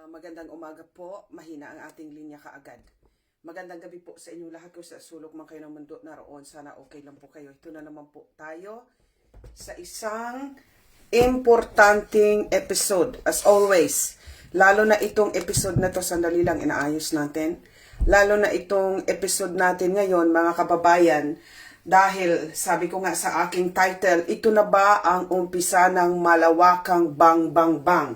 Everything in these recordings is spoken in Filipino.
Magandang umaga po. Mahina ang ating linya kaagad. Magandang gabi po sa inyong lahat. Kung sa sulok man kayo ng mundo naroon, sana okay lang po kayo. Ito na naman po tayo sa isang importanteng episode. As always, lalo na itong episode na to, sandali lang inaayos natin. Lalo na itong episode natin ngayon, mga kababayan, dahil sabi ko nga sa aking title, ito na ba ang umpisa ng malawakang bang bang bang?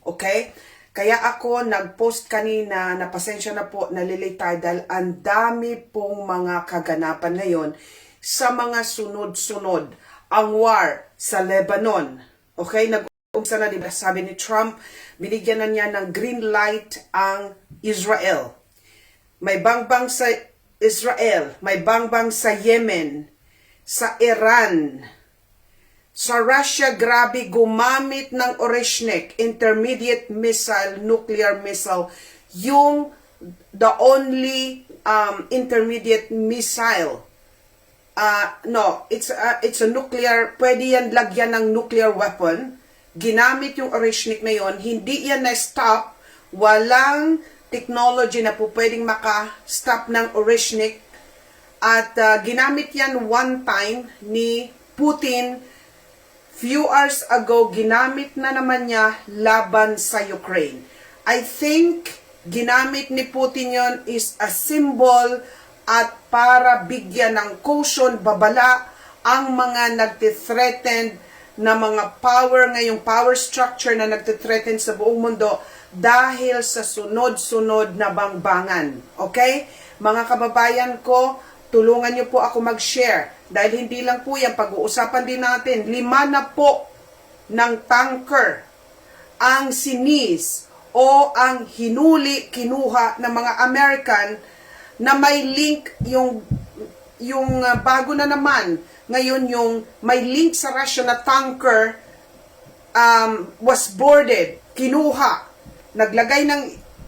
Okay? Kaya ako nag-post kanina, na pasensya na po, nalilate tayo dahil ang dami pong mga kaganapan ngayon sa mga sunod-sunod. Ang war sa Lebanon. Okay? Nag-umpisa na, diba? Sabi ni Trump, binigyan na niya ng green light ang Israel. May bangbang sa Israel, may bangbang sa Yemen, sa Iran, sa Russia, grabe, gumamit ng Oreshnik, intermediate missile, nuclear missile, yung the only intermediate missile. No, it's a nuclear, pwede yan lagyan ng nuclear weapon. Ginamit yung Oreshnik na yon, hindi yan na-stop, walang technology na po pwedeng maka-stop ng Oreshnik. At ginamit yan one time ni Putin. Few hours ago, ginamit na naman niya laban sa Ukraine. I think ginamit ni Putin yon is a symbol at para bigyan ng caution, babala ang mga nagtithreaten na mga power, ngayong power structure na nagtithreaten sa buong mundo dahil sa sunod-sunod na bangbangan. Okay? Mga kababayan ko, tulungan niyo po ako mag-share. Dahil hindi lang po yan, pag-uusapan din natin, 5 na po ng tanker ang sinis o ang hinuli, kinuha ng mga American na may link, yung bago na naman, ngayon yung may link sa Russia na tanker was boarded, kinuha, naglagay ng,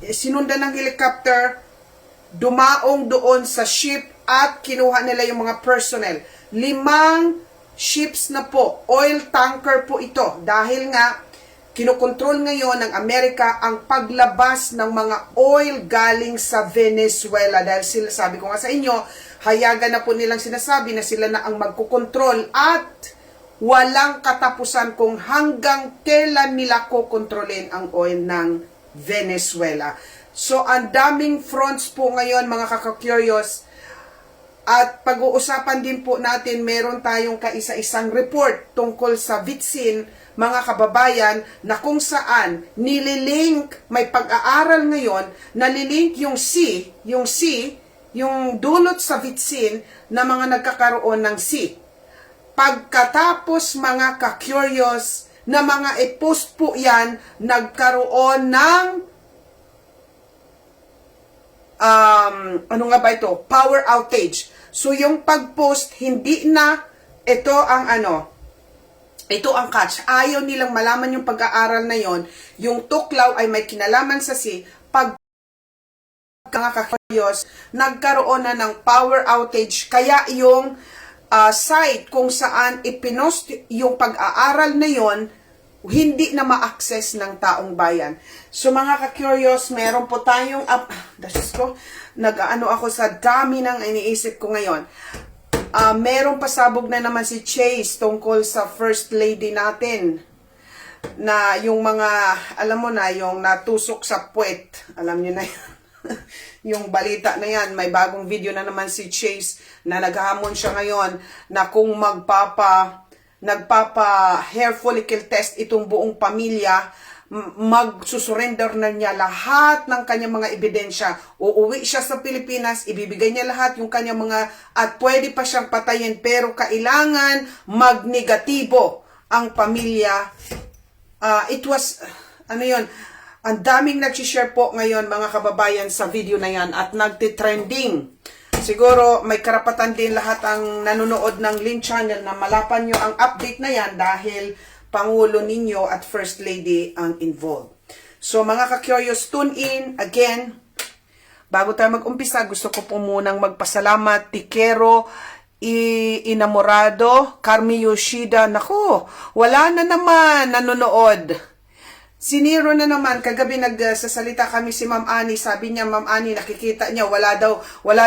sinundan ng helicopter, dumaong doon sa ship at kinuha nila yung mga personnel. 5 ships na po, oil tanker po ito. Dahil nga, kinokontrol ngayon ng Amerika ang paglabas ng mga oil galing sa Venezuela. Dahil sila, sabi ko nga sa inyo, hayagan na po nilang sinasabi na sila na ang magkukontrol at walang katapusan kung hanggang kailan nila kukontrolin ang oil ng Venezuela. So, ang daming fronts po ngayon, mga kaka-curious. At pag-uusapan din po natin, meron tayong kaisa-isang report tungkol sa Vitsin, mga kababayan, na kung saan nililink, may pag-aaral ngayon, nalilink yung yung dulot sa Vitsin na mga nagkakaroon ng C. Pagkatapos, mga ka-curious, na mga e-post po yan, nagkaroon ng ano nga ba ito? Power outage. So, yung pag-post, hindi na, ito ang catch. Ayaw nilang malaman yung pag-aaral na yon. Yung tuklaw ay may kinalaman sa kakayos, nagkaroon na ng power outage. Kaya yung site kung saan ipinost yung pag-aaral na yon, hindi na ma-access ng taong bayan. So mga ka-curious, meron po tayong nag-ano ako sa dami ng iniisip ko ngayon. Meron pasabog na naman si Chase tungkol sa First Lady natin. Na yung mga, alam mo na, yung natusok sa puwet. Alam niyo na yan. Yung balita na yan, may bagong video na naman si Chase na naghahamon siya ngayon na kung nagpapa hair follicle test itong buong pamilya, magsusurrender na niya lahat ng kanyang mga ebidensya. Uuwi siya sa Pilipinas, ibibigay niya lahat yung kanyang mga, at pwede pa siyang patayin, pero kailangan magnegatibo ang pamilya. It was, ang daming nag-share po ngayon, mga kababayan, sa video na yan, at nagtitrending. Siguro may karapatan din lahat ang nanonood ng Link Channel na malapan nyo ang update na yan dahil Pangulo ninyo at First Lady ang involved. So mga ka-curious, tune in again. Bago tayo mag-umpisa, gusto ko po munang magpasalamat. Tikero Inamorado, Carmi Yoshida. Naku, wala na naman nanonood. Siniro na naman, kagabi nagsasalita kami si Ma'am Ani, sabi niya, Ma'am Ani, nakikita niya, wala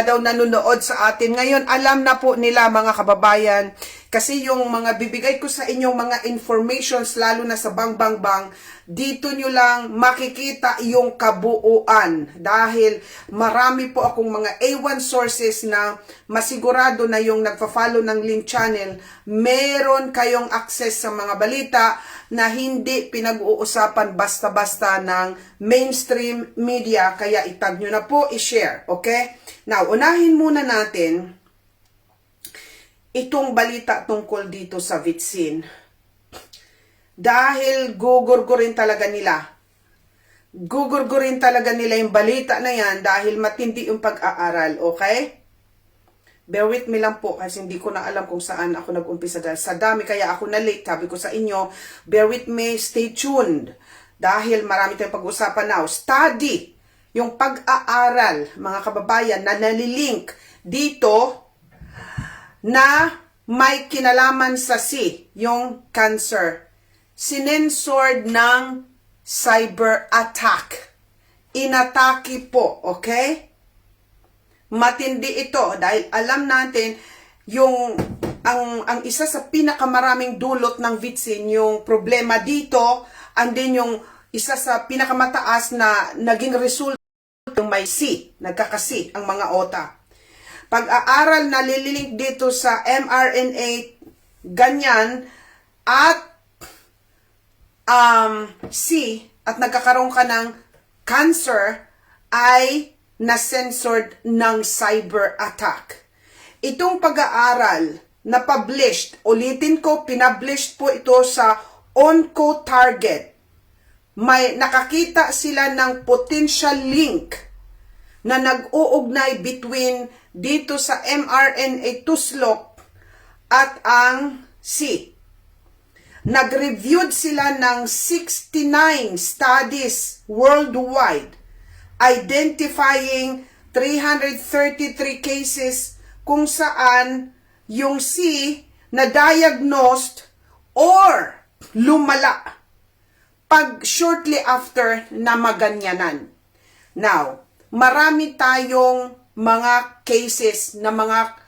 daw nanonood sa atin. Ngayon, alam na po nila mga kababayan, kasi yung mga bibigay ko sa inyong mga informations, lalo na sa Bang Bang Bang, dito nyo lang makikita yung kabuuan. Dahil marami po akong mga A1 sources na masigurado na yung nagpa-follow ng link channel, meron kayong access sa mga balita na hindi pinag-uusapan basta-basta ng mainstream media, kaya itag nyo na po, i-share, okay? Now, unahin muna natin itong balita tungkol dito sa Vitsin. Dahil gugurgurin talaga nila. Gugurgurin talaga nila yung balita na yan dahil matindi yung pag-aaral, okay? Bear with me lang po kasi hindi ko na alam kung saan ako nag-umpisa dahil sa dami kaya ako na-late. Sabi ko sa inyo, bear with me, stay tuned. Dahil marami tayong pag-usapan now. Study, yung pag-aaral, mga kababayan, na nalilink dito na may kinalaman sa C, yung cancer. Sinensored ng cyber attack. Inatake po, okay? Matindi ito dahil alam natin yung ang isa sa pinakamaraming dulot ng Vitsin, yung problema dito, and then yung isa sa pinakamataas na naging result yung may C, nagkakasi ang mga OTA. Pag-aaral na lilink dito sa mRNA, ganyan, at C, at nagkakaroon ka ng cancer, ay na-censored ng cyber attack. Itong pag-aaral na published, ulitin ko, pinublished po ito sa OncoTarget. May nakakita sila ng potential link na nag-uugnay between dito sa mRNA tuslok at ang C. Nag-reviewed sila ng 69 studies worldwide, identifying 333 cases kung saan yung C na diagnosed or lumala pag shortly after na maganyanan. Now, marami tayong mga cases na mga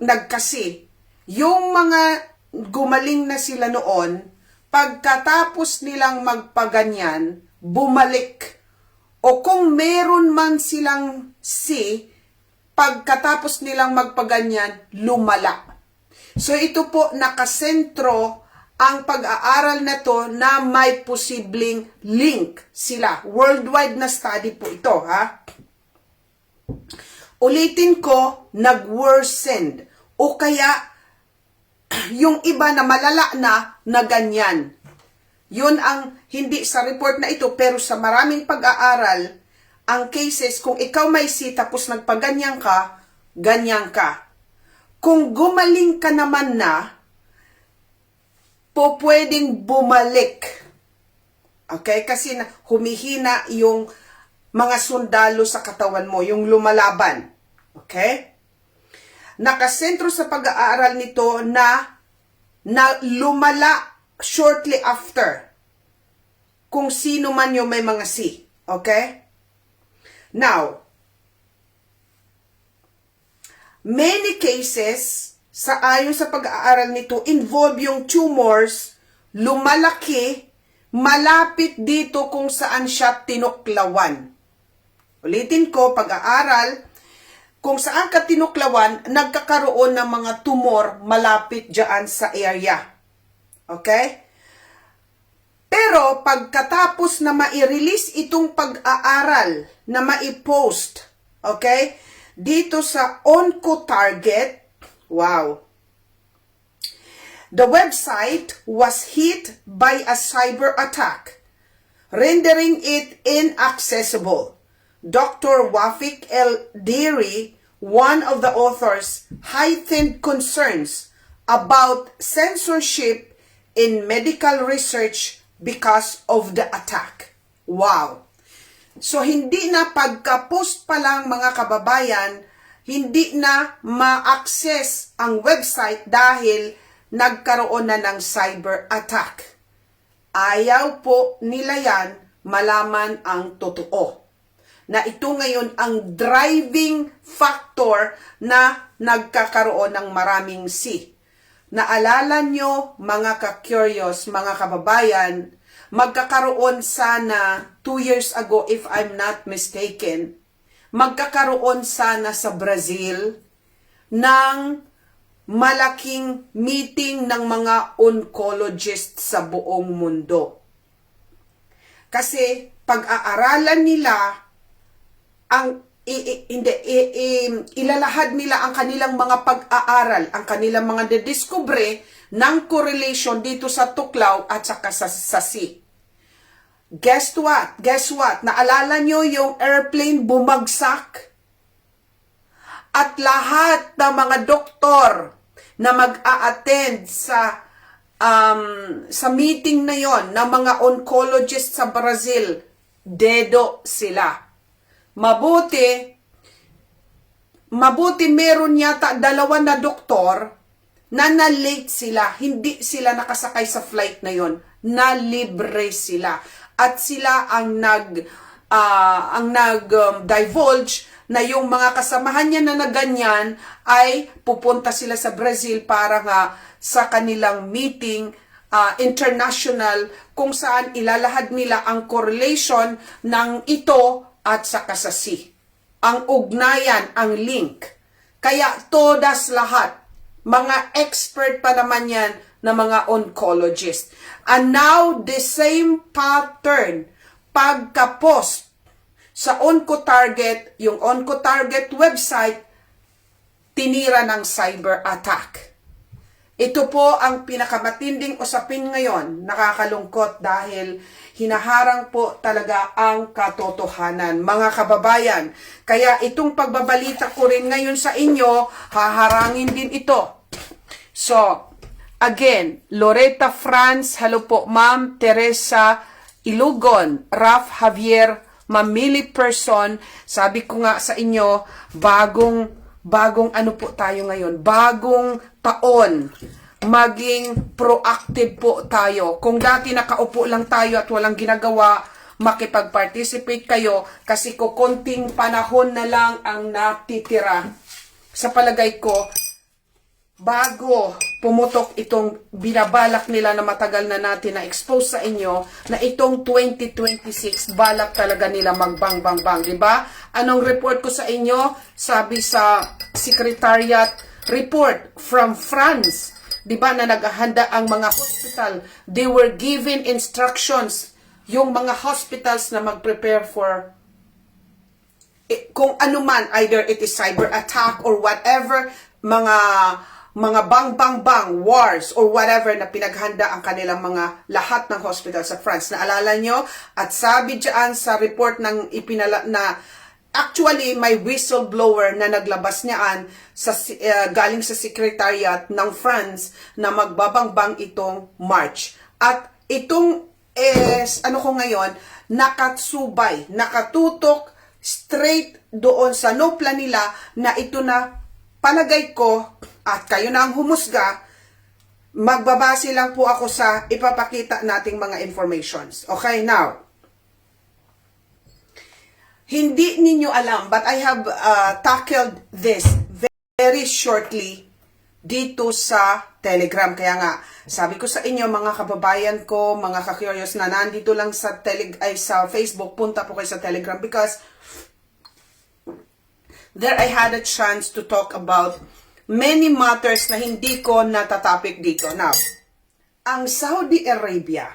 nagkasi. Yung mga gumaling na sila noon, pagkatapos nilang magpaganyan, bumalik. O kung meron man silang C, pagkatapos nilang magpaganyan, lumala. So ito po nakasentro ang pag-aaral na to na may posibleng link sila. Worldwide na study po ito, ha? Ulitin ko, nag-worsened. O kaya, yung iba na malala na ganyan. Yun ang hindi sa report na ito, pero sa maraming pag-aaral, ang cases, kung ikaw may C tapos nagpaganyan ka, ganyan ka. Kung gumaling ka naman na, po pwedeng bumalik. Okay? Kasi humihina yung mga sundalo sa katawan mo, yung lumalaban. Okay? Nakasentro sa pag-aaral nito na lumala shortly after kung sino man yung may mga C. Okay? Now, many cases ayon sa pag-aaral nito involve yung tumors lumalaki malapit dito kung saan siya tinuklawan. Ulitin ko, pag-aaral kung saan ka tinuklawan, nagkakaroon ng mga tumor malapit dyan sa area. Okay? Pero pagkatapos na mai-release itong pag-aaral na mai-post, okay? Dito sa OncoTarget, wow. The website was hit by a cyber attack, rendering it inaccessible. Dr. Wafik El Diri, one of the authors, heightened concerns about censorship in medical research because of the attack. Wow! So, hindi na pagka-post pa lang mga kababayan, hindi na ma-access ang website dahil nagkaroon na ng cyber attack. Ayaw po nila yan malaman ang totoo. Na ito ngayon ang driving factor na nagkakaroon ng maraming Naalala nyo, mga ka-curious, mga kababayan, magkakaroon sana 2 years ago, if I'm not mistaken, magkakaroon sana sa Brazil ng malaking meeting ng mga oncologists sa buong mundo. Kasi pag-aaralan nila ilalahad nila ang kanilang mga pag-aaral, ang kanilang mga dediskubre ng correlation dito sa tuklaw at saka sa sasi. Guess what? Naalala nyo yung airplane bumagsak? At lahat ng mga doktor na mag-a-attend sa meeting na yon ng mga oncologist sa Brazil, dedo sila. Mabuti meron yata 2 na doktor na na-late sila. Hindi sila nakasakay sa flight na yon. Na-libre sila. At sila ang nag-divulge na yung mga kasamahan niya na ganyan ay pupunta sila sa Brazil para nga sa kanilang meeting international kung saan ilalahad nila ang correlation ng ito at saka sa ang ugnayan, ang link. Kaya todas lahat, mga expert pa naman yan na mga oncologist. And now, the same pattern, pagka-post sa OncoTarget, yung OncoTarget website, tinira ng cyber attack. Ito po ang pinakamatinding usapin ngayon, nakakalungkot dahil hinaharang po talaga ang katotohanan, mga kababayan. Kaya itong pagbabalita ko rin ngayon sa inyo, haharangin din ito. So, again, Loretta Franz, hello po Ma'am Teresa Ilugon, Raf Javier, Mamili Person, sabi ko nga sa inyo, bagong ano po tayo ngayon, bagong taon, maging proactive po tayo. Kung dati nakaupo lang tayo at walang ginagawa, makipag-participate kayo kasi konting panahon na lang ang natitira. Sa palagay ko, bago pumutok itong binabalak nila na matagal na natin na expose sa inyo, na itong 2026, balak talaga nila magbang-bang-bang, di ba? Anong report ko sa inyo? Sabi sa Secretariat report from France, di ba, na naghahanda ang mga hospital, they were given instructions, yung mga hospitals na mag-prepare for kung ano man, either it is cyber attack or whatever, mga bang-bang-bang wars or whatever na pinaghanda ang kanilang mga lahat ng hospital sa France. Naalala nyo? At sabi dyan sa report ng actually, may whistleblower na naglabas niyaan galing sa Secretariat ng France na magbabang-bang itong March. At itong ano ko ngayon, nakatsubay, nakatutok straight doon sa nopla nila na ito na palagay ko, at kayo na ang humusga, magbabase lang po ako sa ipapakita nating mga informations. Okay, now, hindi ninyo alam, but I have tackled this very shortly dito sa Telegram. Kaya nga, sabi ko sa inyo, mga kababayan ko, mga ka-curious na nandito lang sa sa Facebook, punta po kayo sa Telegram because there I had a chance to talk about many matters na hindi ko natatopic dito. Now, ang Saudi Arabia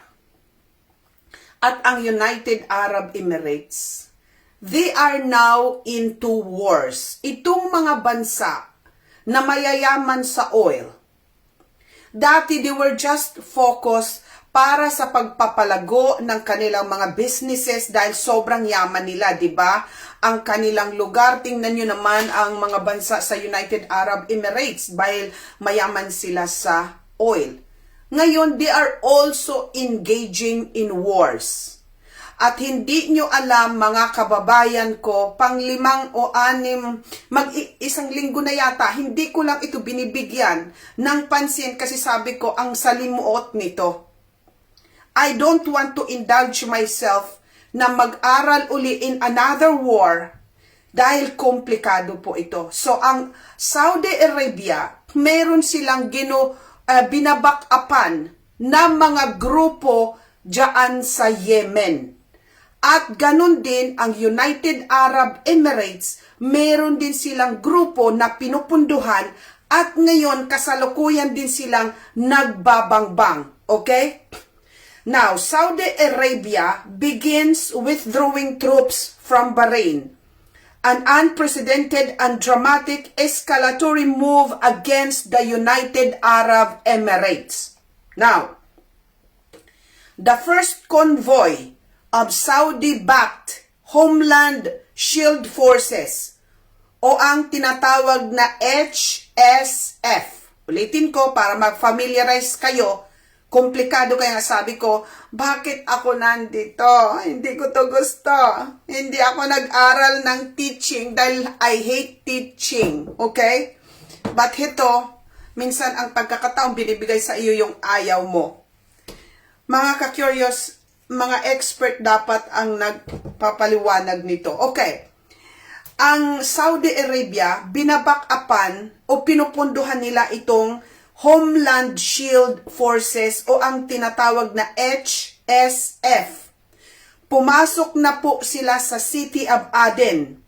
at ang United Arab Emirates, they are now into wars. Itong mga bansa na mayayaman sa oil, dati they were just focused para sa pagpapalago ng kanilang mga businesses dahil sobrang yaman nila, di ba? Ang kanilang lugar, tingnan nyo naman ang mga bansa sa United Arab Emirates dahil mayaman sila sa oil. Ngayon, they are also engaging in wars. At hindi nyo alam, mga kababayan ko, pang-5 o 6, isang linggo na yata, hindi ko lang ito binibigyan ng pansin kasi sabi ko, ang salimuot nito. I don't want to indulge myself na mag-aral uli in another war dahil komplikado po ito. So, ang Saudi Arabia, meron silang binabak-apan na mga grupo dyan sa Yemen. At ganun din ang United Arab Emirates, meron din silang grupo na pinupunduhan at ngayon kasalukuyan din silang nagbabangbang. Okay? Now, Saudi Arabia begins withdrawing troops from Bahrain. An unprecedented and dramatic escalatory move against the United Arab Emirates. Now, the first convoy of Saudi-backed Homeland Shield Forces o ang tinatawag na HSF. Ulitin ko para mag-familiarize kayo. Komplikado kaya sabi ko, bakit ako nandito? Hindi ko to gusto. Hindi ako nag-aral ng teaching dahil I hate teaching. Okay? But ito, minsan ang pagkakataong binibigay sa iyo yung ayaw mo. Mga ka-curious, mga expert dapat ang nagpapaliwanag nito. Okay. Ang Saudi Arabia, binabak-apan o pinupunduhan nila itong Homeland Shield Forces o ang tinatawag na HSF. Pumasok na po sila sa City of Aden.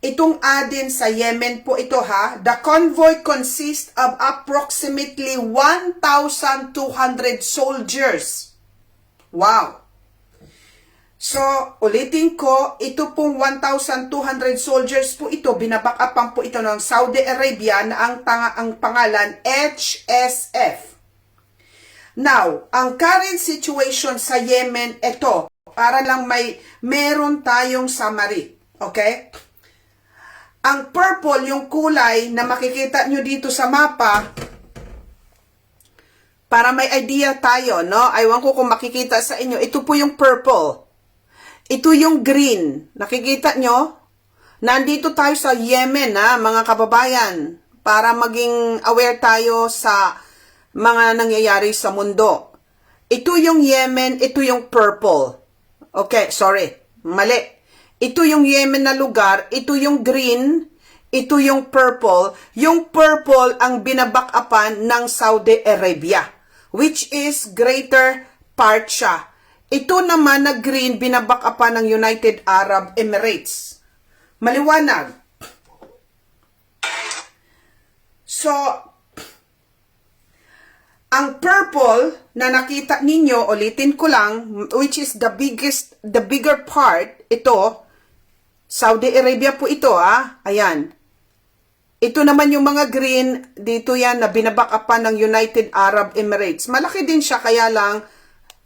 Itong Aden sa Yemen po ito ha. The convoy consists of approximately 1,200 soldiers. Wow! So, ulitin ko, ito pong 1,200 soldiers po ito, binabakapan po ito ng Saudi Arabia na ang pangalan HSF. Now, ang current situation sa Yemen, ito, para lang meron tayong summary. Okay? Ang purple, yung kulay na makikita nyo dito sa mapa, para may idea tayo, no? Aywan ko kung makikita sa inyo. Ito po yung purple. Ito yung green. Nakikita nyo? Nandito tayo sa Yemen, mga kababayan, para maging aware tayo sa mga nangyayari sa mundo. Ito yung Yemen, ito yung purple. Okay, sorry. Mali. Ito yung Yemen na lugar, ito yung green, ito yung purple. Yung purple ang binabakapan ng Saudi Arabia, which is Greater Part siya. Ito naman na green, binabakapan ng United Arab Emirates. Maliwanag. So, ang purple na nakita ninyo, ulitin ko lang, which is the bigger part, ito, Saudi Arabia po ito, ayan. Ito naman yung mga green, dito yan na binabakapan ng United Arab Emirates. Malaki din siya, kaya lang,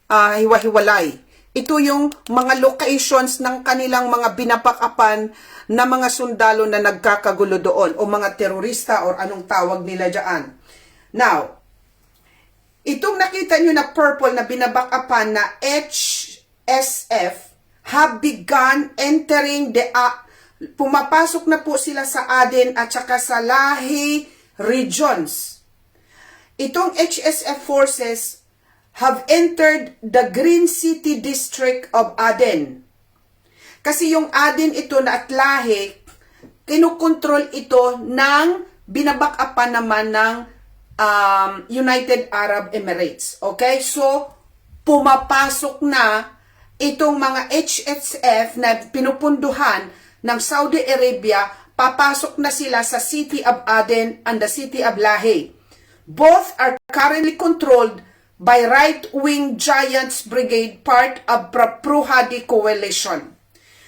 hiwa-hiwalay. Ito yung mga locations ng kanilang mga binabakapan na mga sundalo na nagkakagulo doon o mga terorista or anong tawag nila dyan. Now, itong nakita nyo na purple na binabakapan na HSF have begun entering pumapasok na po sila sa Aden at saka sa Lahi regions. Itong HSF forces have entered the Green City District of Aden. Kasi yung Aden ito na at Lahi, kinukontrol ito ng binabakapan naman ng United Arab Emirates. Okay? So, pumapasok na itong mga HSF na pinupunduhan ng Saudi Arabia, papasok na sila sa City of Aden and the City of Lahi. Both are currently controlled by right-wing Giants Brigade, part of Pro-Hadi coalition.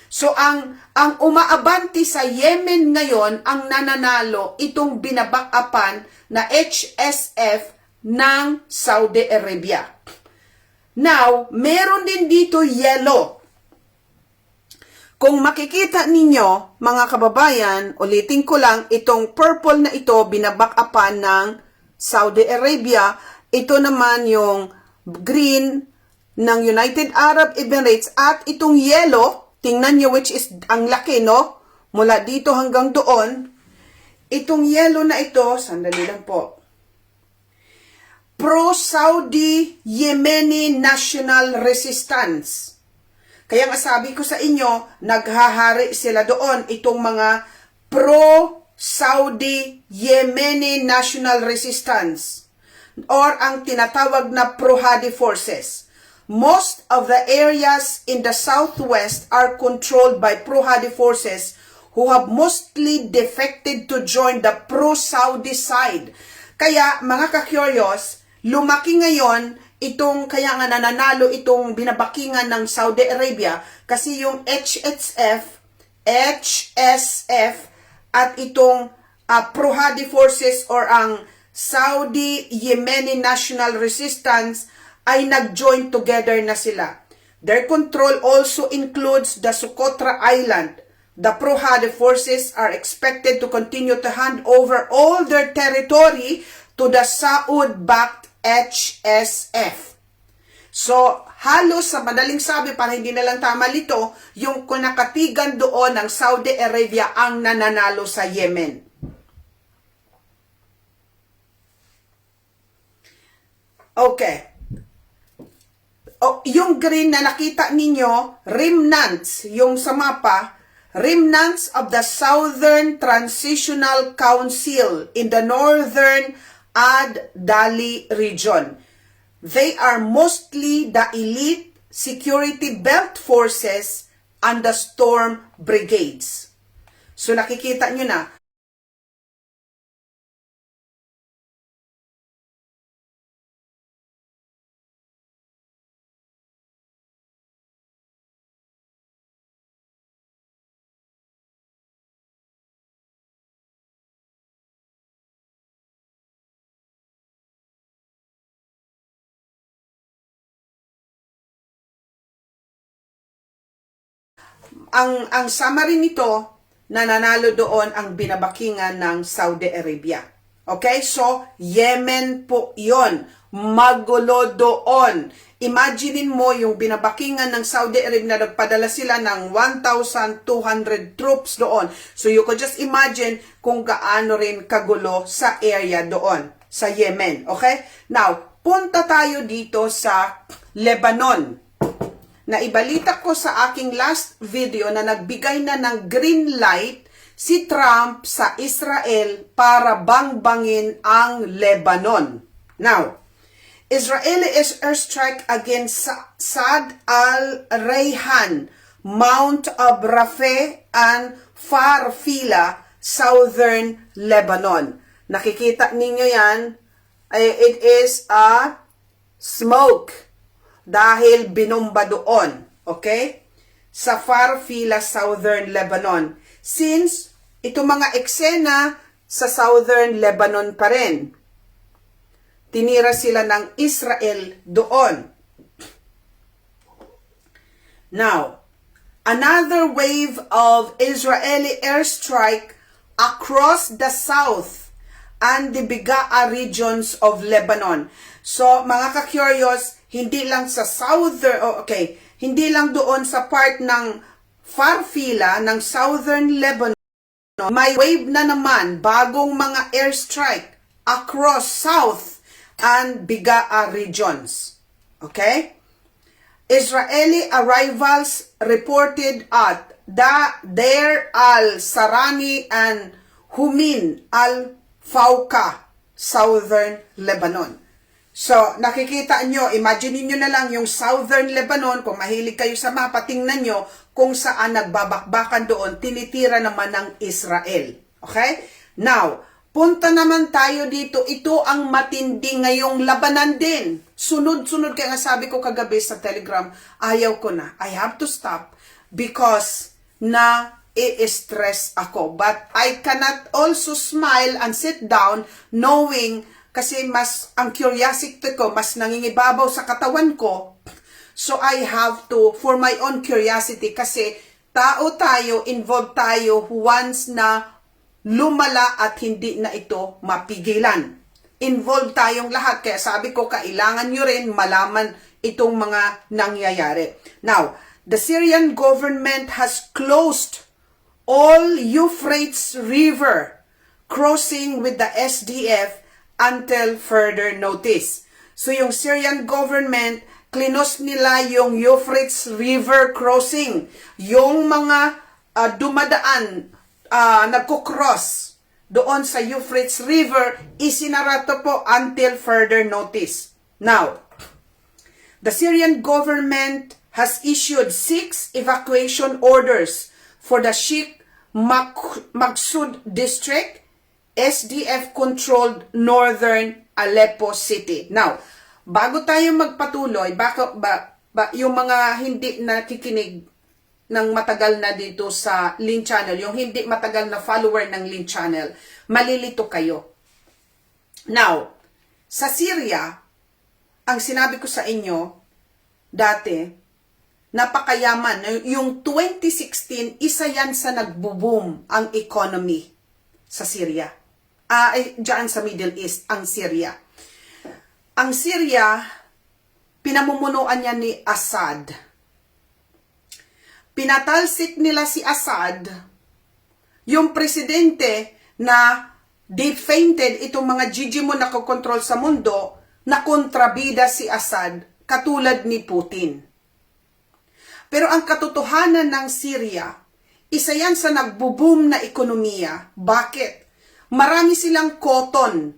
So, ang umaabanti sa Yemen ngayon, ang nananalo, itong binabakapan na HSF ng Saudi Arabia. Now, meron din dito yellow. Kung makikita ninyo, mga kababayan, ulitin ko lang, itong purple na ito, binabakapan ng Saudi Arabia. Ito naman yung green ng United Arab Emirates at itong yellow, tingnan nyo which is ang laki, no? Mula dito hanggang doon. Itong yellow na ito, sandali lang po. pro-Saudi Yemeni National Resistance. Kaya nga sabi ko sa inyo, naghahari sila doon, itong mga pro-Saudi Yemeni National Resistance or ang tinatawag na pro-Hadi forces. Most of the areas in the southwest are controlled by pro-Hadi forces who have mostly defected to join the pro-Saudi side. Kaya mga ka-curious, lumaki ngayon itong, kaya nga nananalo itong binabakingan ng Saudi Arabia kasi yung HSF at itong pro-Hadi forces or ang Saudi Yemeni National Resistance ay nag-join together na sila. Their control also includes the Socotra Island. The pro-Hadi forces are expected to continue to hand over all their territory to the Saud-backed HSF. So, halos sa madaling sabi, para hindi na lang tama lito, yung kunakatigan doon ng Saudi Arabia ang nananalo sa Yemen. Okay. Yung green na nakita ninyo, remnants, yung sa mapa, remnants of the Southern Transitional Council in the Northern Ad-Dali region. They are mostly the elite security belt forces and the storm brigades. So nakikita nyo na, ang summary nito, nananalo doon ang binabakingan ng Saudi Arabia. Okay? So, Yemen po yon. Magulo doon. Imaginein mo yung binabakingan ng Saudi Arabia na nagpadala sila ng 1,200 troops doon. So, you could just imagine kung gaano rin kagulo sa area doon, sa Yemen. Okay? Now, punta tayo dito sa Lebanon. Naibalita ko sa aking last video na nagbigay na ng green light si Trump sa Israel para bangbangin ang Lebanon. Now, Israeli airstrike against Saad al-Rayhan, Mount Abrafeh, and Farfila, Southern Lebanon. Nakikita ninyo yan, it is a smoke. Dahil binomba doon, okay? Sa Farfila, Southern Lebanon. Since ito mga eksena sa Southern Lebanon pa rin, tinira sila ng Israel doon. Now, another wave of Israeli airstrike across the south and the Bigaa regions of Lebanon. So, mga ka-curious, hindi lang sa southern, hindi lang doon sa part ng Farfila ng Southern Lebanon, may wave na naman, bagong mga airstrike across south and Bigaa regions. Okay? Israeli arrivals reported at Deir al-Sarani and Humin al-Fauqa, Southern Lebanon. So, nakikita nyo, imagine nyo na lang yung Southern Lebanon, kung mahilig kayo sa mapa, tingnan nyo kung saan nagbabakbakan doon, tinitira naman ng Israel. Okay? Now, punta naman tayo dito, ito ang matindi ngayong labanan din. Sunod-sunod, kaya nga sabi ko kagabi sa Telegram, ayaw ko na. I have to stop because i-stress ako. But I cannot also smile and sit down knowing kasi mas, ang curiosity ko, mas nangingibabaw sa katawan ko. So, I have to, for my own curiosity, kasi tao tayo, involved tayo, once na lumala at hindi na ito mapigilan. Involved tayong lahat, kaya sabi ko, kailangan nyo rin malaman itong mga nangyayari. Now, the Syrian government has closed all Euphrates River crossing with the SDF until further notice. So yung Syrian government, klinos nila yung Euphrates River crossing. Yung mga dumadaan, nagko-cross doon sa Euphrates River, isinarato po until further notice. Now, the Syrian government has issued 6 evacuation orders for the Sheikh Maksud district, SDF-controlled northern Aleppo City. Now, bago tayo magpatuloy, yung mga hindi nakikinig ng matagal na dito sa Lin Channel, yung hindi matagal na follower ng Lin Channel, malilito kayo. Now, sa Syria, ang sinabi ko sa inyo, dati, napakayaman. Yung 2016, isa yan sa nagbo-boom ang economy sa Syria. Diyan sa Middle East, ang Syria. Ang Syria, pinamumunuan niya ni Assad. Pinatalsik nila si Assad, yung presidente na defainted itong mga Gigimon na kukontrol sa mundo, na kontrabida si Assad, katulad ni Putin. Pero ang katotohanan ng Syria, isa yan sa nagbo-boom na ekonomiya. Bakit? Marami silang cotton.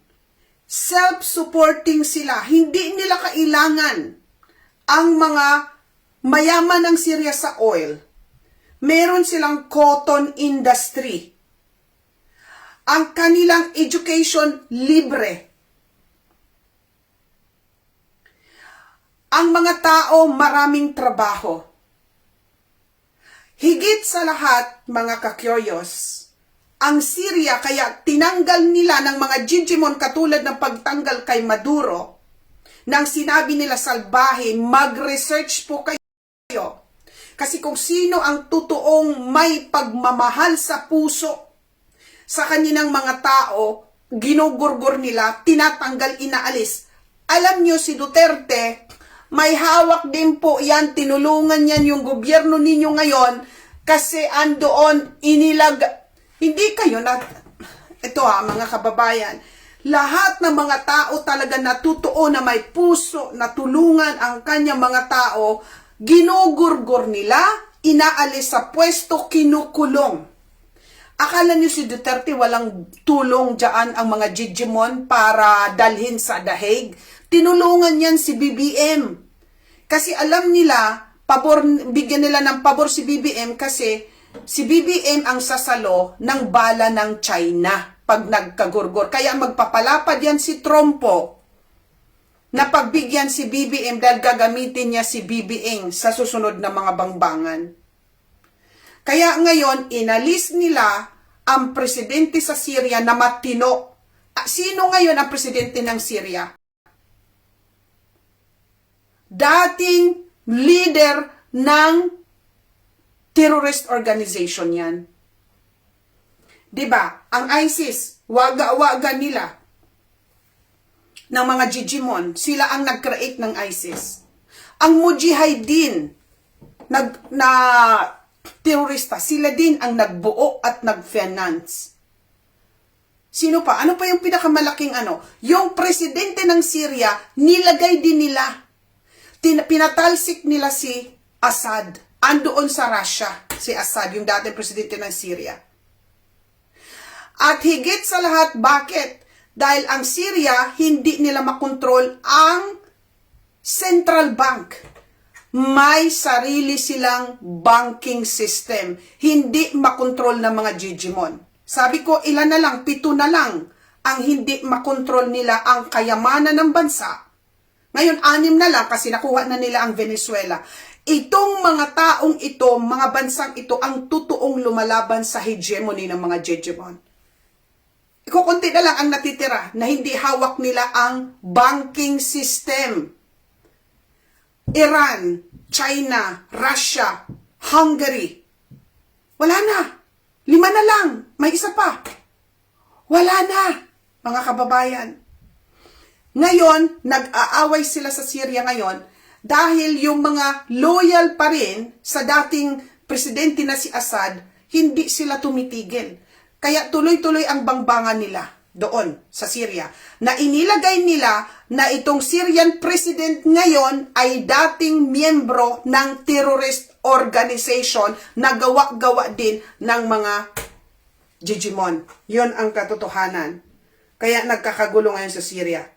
Self-supporting sila. Hindi nila kailangan ang mga mayaman ng Syria sa oil. Meron silang cotton industry. Ang kanilang education libre. Ang mga tao maraming trabaho. Higit sa lahat, mga kakyorios, ang Syria kaya tinanggal nila ng mga Gigimon katulad ng pagtanggal kay Maduro, nang sinabi nila salbahe, mag-research po kayo. Kasi kung sino ang totoong may pagmamahal sa puso sa kanilang mga tao, ginugurgur nila, tinatanggal, inaalis. Alam nyo si Duterte, may hawak din po yan, tinulungan yan yung gobyerno ninyo ngayon kasi andoon hindi kayo na, ito mga kababayan, lahat ng mga tao talaga natutuo na may puso, na tulungan ang kanyang mga tao, ginugurgur nila, inaalis sa pwesto, kinukulong. Akala niyo si Duterte walang tulong dyan ang mga Gigimon para dalhin sa Dahig? Tinulungan yan si BBM. Kasi alam nila, bigyan nila ng pabor si BBM kasi si BBM ang sasalo ng bala ng China pag nagkagurgur. Kaya magpapalapad yan si Trumpo na pagbigyan si BBM dahil gagamitin niya si BBM sa susunod na mga bangbangan. Kaya ngayon, inalis nila ang presidente sa Syria na matino. Sino ngayon ang presidente ng Syria? Dating leader ng terrorist organization yan. Diba? Ang ISIS, waga-waga nila ng mga Gigimon, sila ang nag-create ng ISIS. Ang Mujahideen na terorista, sila din ang nagbuo at nag-finance. Sino pa? Ano pa yung pinakamalaking Yung presidente ng Syria, nilagay din nila. Pinatalsik nila si Assad. Andoon sa Russia, si Assad, yung dating presidente ng Syria. At higit sa lahat, bakit? Dahil ang Syria, hindi nila makontrol ang central bank. May sarili silang banking system. Hindi makontrol ng mga Gigimon. Sabi ko, ilan na lang, 7 na lang ang hindi makontrol nila ang kayamanan ng bansa. Ngayon, 6 na lang kasi nakuha na nila ang Venezuela. Itong mga taong ito, mga bansang ito, ang totoong lumalaban sa hegemony ng mga Gigimon. Kukunti na lang ang natitira na hindi hawak nila ang banking system. Iran, China, Russia, Hungary. Wala na. 5 na lang. May isa pa. Wala na, mga kababayan. Ngayon, nag-aaway sila sa Syria ngayon dahil yung mga loyal pa rin sa dating presidente na si Assad, hindi sila tumitigil. Kaya tuloy-tuloy ang bangbangan nila. doon sa Syria, na inilagay nila na itong Syrian president ngayon ay dating miyembro ng terrorist organization na gawa-gawa din ng mga Jejimon. Yon ang katotohanan. Kaya nagkakagulo ngayon sa Syria.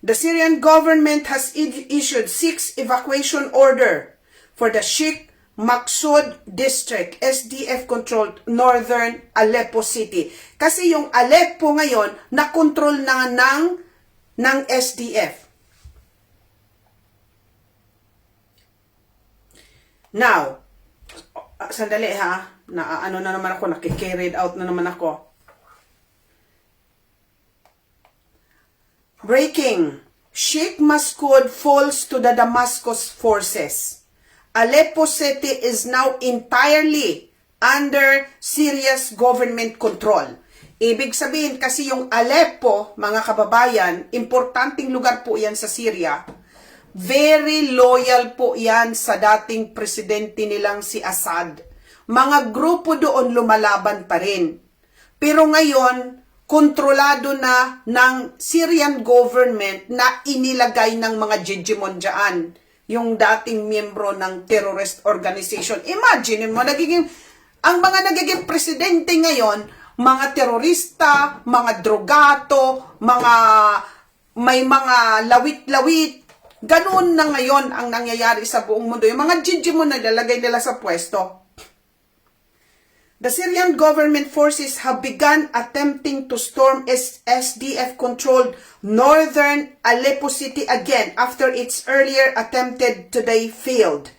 The Syrian government has issued 6 evacuation order for the Sheikh Maqsud District, SDF-controlled northern Aleppo City. Kasi yung Aleppo ngayon, na-control na ng SDF. Now, sandali ha, ano na naman ako, nakikarried out na naman ako. Breaking, Sheikh Maqsud falls to the Damascus forces. Aleppo City is now entirely under Syria's government control. Ibig sabihin kasi yung Aleppo, mga kababayan, importanteng lugar po yan sa Syria. Very loyal po yan sa dating presidente nilang si Assad. Mga grupo doon lumalaban pa rin. Pero ngayon, kontrolado na ng Syrian government na inilagay ng mga Jejimon dyan. Yung dating miyembro ng terrorist organization. Imagine mo, ang mga nagiging presidente ngayon, mga terorista, mga drogato, may mga lawit-lawit. Ganun na ngayon ang nangyayari sa buong mundo. Yung mga Jejimon na nilalagay nila sa pwesto. The Syrian government forces have begun attempting to storm SDF-controlled northern Aleppo City again after its earlier attempted today failed.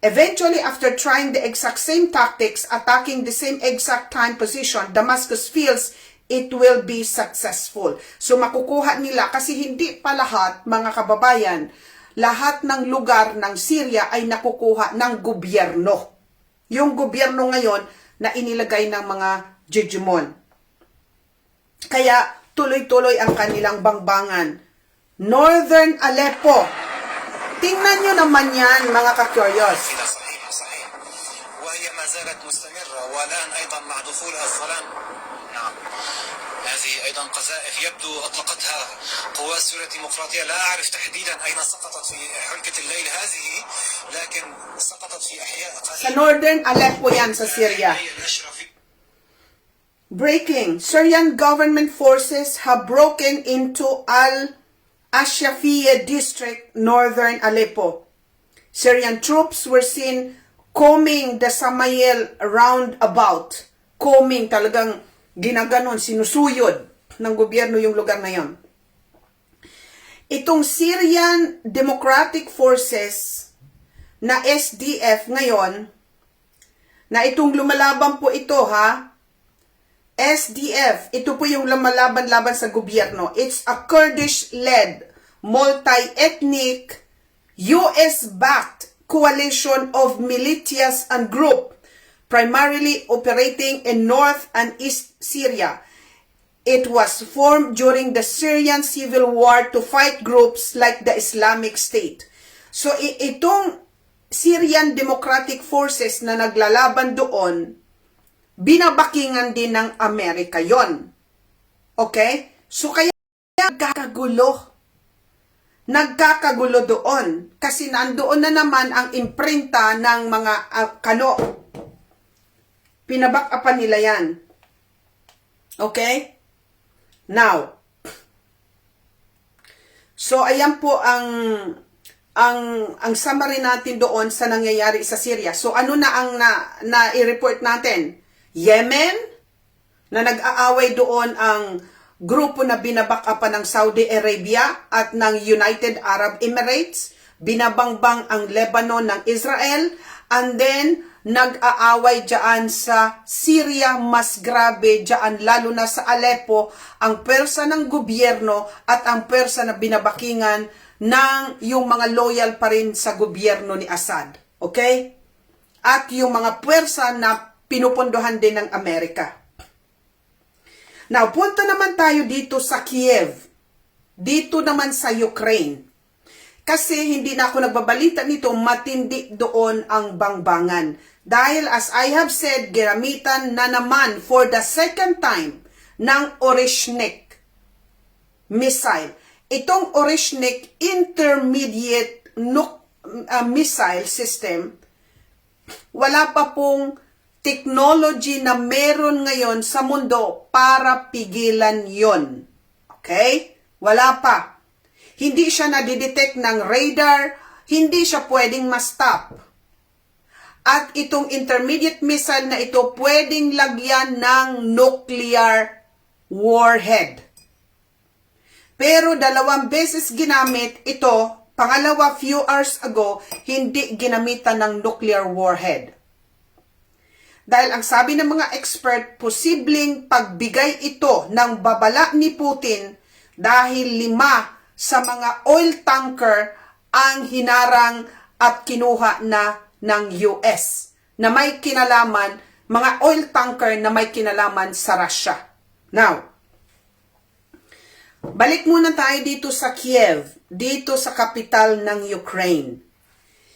Eventually, after trying the exact same tactics, attacking the same exact time position, Damascus feels it will be successful. So makukuha nila kasi hindi pa lahat, mga kababayan, lahat ng lugar ng Syria ay nakukuha ng gobyerno. Yung gobyerno ngayon, na inilagay ng mga Jejimon. Kaya tuloy-tuloy ang kanilang bangbangan. Northern Aleppo. Tingnan nyo naman yan, mga ka-curious. وهي ما زالت مستمرة والآن أيضا مع دخولها الظلام. نعم هذه أيضا قذائف يبدو أطلقتها قوات سوريا الديمقراطية. لا أعرف تحديدا أين سقطت في حلقة الليل هذه لكن سقطت في أحياء Sa Northern Aleppo yan sa Syria. Breaking. Syrian government forces have broken into Al-Ashafiyah district, Northern Aleppo. Syrian troops were seen combing the Samayel roundabout. Combing, talagang ginaganon, sinusuyod ng gobyerno yung lugar na yon. Itong Syrian Democratic Forces na SDF ngayon, na itong lumalaban po ito ha, SDF, ito po yung lumalaban-laban sa gobyerno. It's a Kurdish-led, multi-ethnic, US-backed coalition of militias and group, primarily operating in North and East Syria. It was formed during the Syrian civil war to fight groups like the Islamic State. So itong Syrian Democratic Forces na naglalaban doon, binabakingan din ng Amerika yon. Okay? So kaya nagkakagulo doon. Kasi nandoon na naman ang imprinta ng mga pinabakapan nila yan. Okay? Now, so ayan po ang summary natin doon sa nangyayari sa Syria. So ano na ang na-i-report natin? Yemen, na nag-aaway doon ang grupo na binabakapan ng Saudi Arabia at ng United Arab Emirates, binabangbang ang Lebanon ng Israel, and then nag-aaway dyan sa Syria, mas grabe dyan, lalo na sa Aleppo, ang pwersa ng gobyerno at ang pwersa na binabakingan ng yung mga loyal pa rin sa gobyerno ni Assad. Okay? At yung mga pwersa na pinupondohan din ng Amerika. Now, punta naman tayo dito sa Kiev. Dito naman sa Ukraine. Kasi hindi na ako nagbabalita nito, matindi doon ang bangbangan. Dahil as I have said, ginamitan na naman for the second time ng Oreshnik missile. Itong Oreshnik Intermediate Missile System, wala pa pong technology na meron ngayon sa mundo para pigilan yon. Okay? Wala pa. Hindi siya nadidetect ng radar, hindi siya pwedeng ma-stop. At itong intermediate missile na ito pwedeng lagyan ng nuclear warhead. Pero 2 beses ginamit ito, pangalawa few hours ago, hindi ginamitan ng nuclear warhead. Dahil ang sabi ng mga expert, posibleng pagbigay ito ng babala ni Putin dahil 5 sa mga oil tanker ang hinarang at kinuha na ng US na may kinalaman, mga oil tanker na may kinalaman sa Russia. Now, balik muna tayo dito sa Kiev, dito sa kapital ng Ukraine.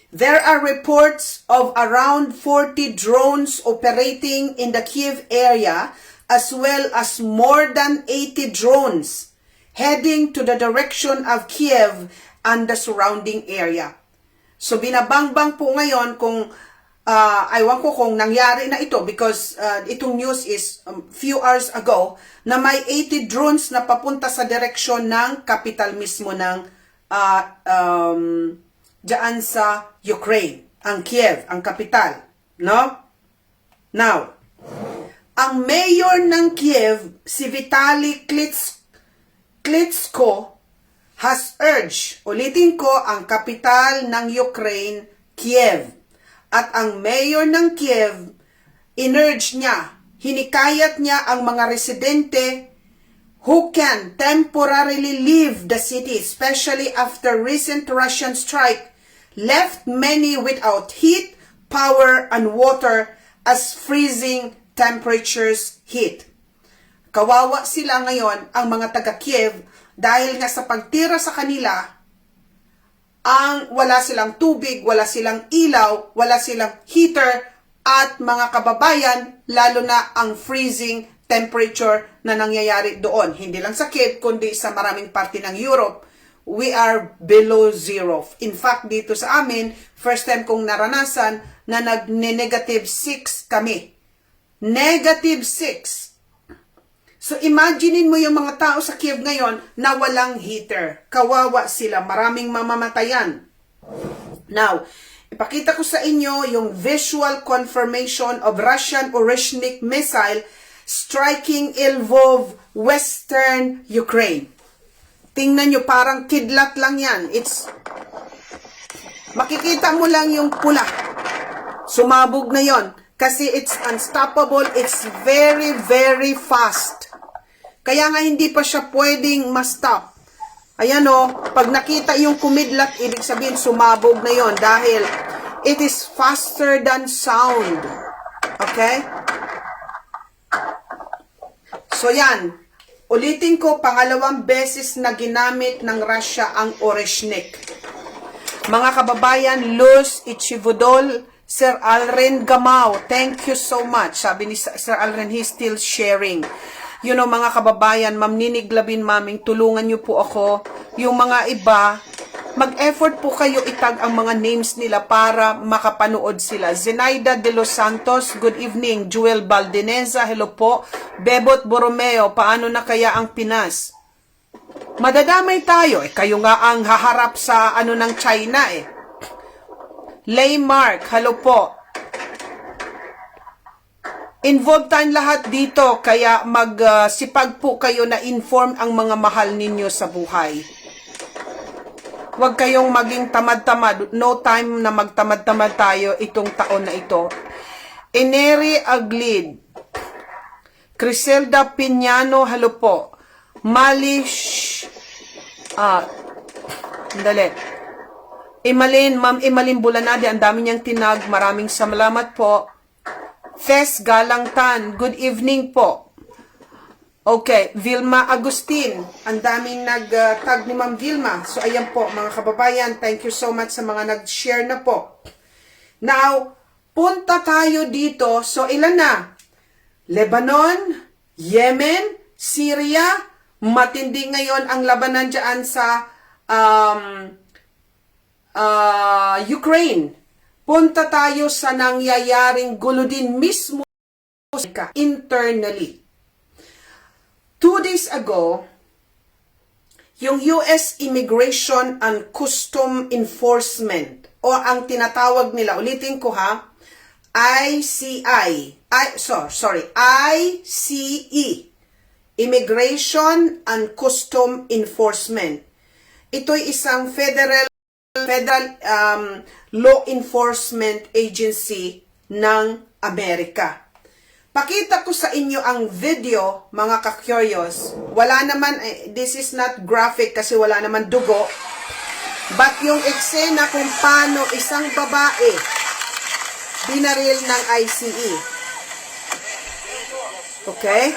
There are reports of around 40 drones operating in the Kiev area as well as more than 80 drones heading to the direction of Kiev and the surrounding area. So binabangbang po ngayon kung aywan ko kung nangyari na ito because itong news is few hours ago na may 80 drones na papunta sa direksyon ng capital mismo ng dyan sa Ukraine, ang Kiev, ang kapital, no? Now, ang mayor ng Kiev, si Vitaly Klitschko, has urged, ulitin ko, ang kapital ng Ukraine, Kiev. At ang mayor ng Kiev, inurge niya, hinikayat niya ang mga residente who can temporarily leave the city, especially after recent Russian strike left many without heat, power, and water as freezing temperatures hit. Kawawa sila ngayon, ang mga taga-Kiev, dahil nga sa pagtira sa kanila, wala silang tubig, wala silang ilaw, wala silang heater, at mga kababayan, lalo na ang freezing temperature na nangyayari doon. Hindi lang sa Kiev, kundi sa maraming parte ng Europe, we are below zero. In fact, dito sa amin, first time kong naranasan na nag-negative 6 kami. Negative 6. So, imaginein mo yung mga tao sa Kiev ngayon na walang heater. Kawawa sila. Maraming mamamatayan. Now, ipakita ko sa inyo yung visual confirmation of Russian Oreshnik missile striking Lvov, western Ukraine. Tingnan nyo, parang kidlat lang yan. Makikita mo lang yung pula. Sumabog na yon. Kasi it's unstoppable. It's very, very fast. Kaya nga hindi pa siya pwedeng ma-stop. Ayan o, pag nakita yung kumidlat, ibig sabihin sumabog na yon dahil it is faster than sound. Okay? So yan. Ulitin ko, 2 beses na ginamit ng Russia ang Oreshnik. Mga kababayan, Luz Ichivodol, Sir Alren Gamao, thank you so much. Sabi ni Sir Alren, he's still sharing. You know, mga kababayan, Ma'am Ninig Labin, maming, tulungan niyo po ako. Yung mga iba, mag-effort po kayo itag ang mga names nila para makapanood sila. Zenaida de los Santos, good evening. Jewel Baldeneza, hello po. Bebot Borromeo, paano na kaya ang Pinas? Madadamay tayo. Kayo nga ang haharap sa ng China Lay Mark, hello po. Involved tayong lahat dito, kaya magsipag po kayo na inform ang mga mahal ninyo sa buhay. Huwag kayong maging tamad-tamad. No time na magtamad-tamad tayo itong taon na ito. Eneri Aglid, Criselda Piñano, hello po. Malish, Ma'am Imalin Bulanade, ang dami niyang tinag. Maraming salamat po. Fes Galangtan, good evening po. Okay, Vilma Agustin, ang daming nag-tag ni Ma'am Vilma. So, ayan po, mga kababayan, thank you so much sa mga nag-share na po. Now, punta tayo dito. So, ilan na? Lebanon, Yemen, Syria, matindi ngayon ang labanan dyan sa Ukraine. Punta tayo sa nangyayaring gulo din mismo internally. 2 days ago, yung US Immigration and Custom Enforcement o ang tinatawag nila, ulitin ko ha, ICE, Immigration and Custom Enforcement. Ito'y isang federal law enforcement agency ng Amerika. Pakita ko sa inyo ang video, mga ka-curious. Wala naman, this is not graphic kasi wala naman dugo. But yung eksena kung paano isang babae binaril ng ICE. Okay?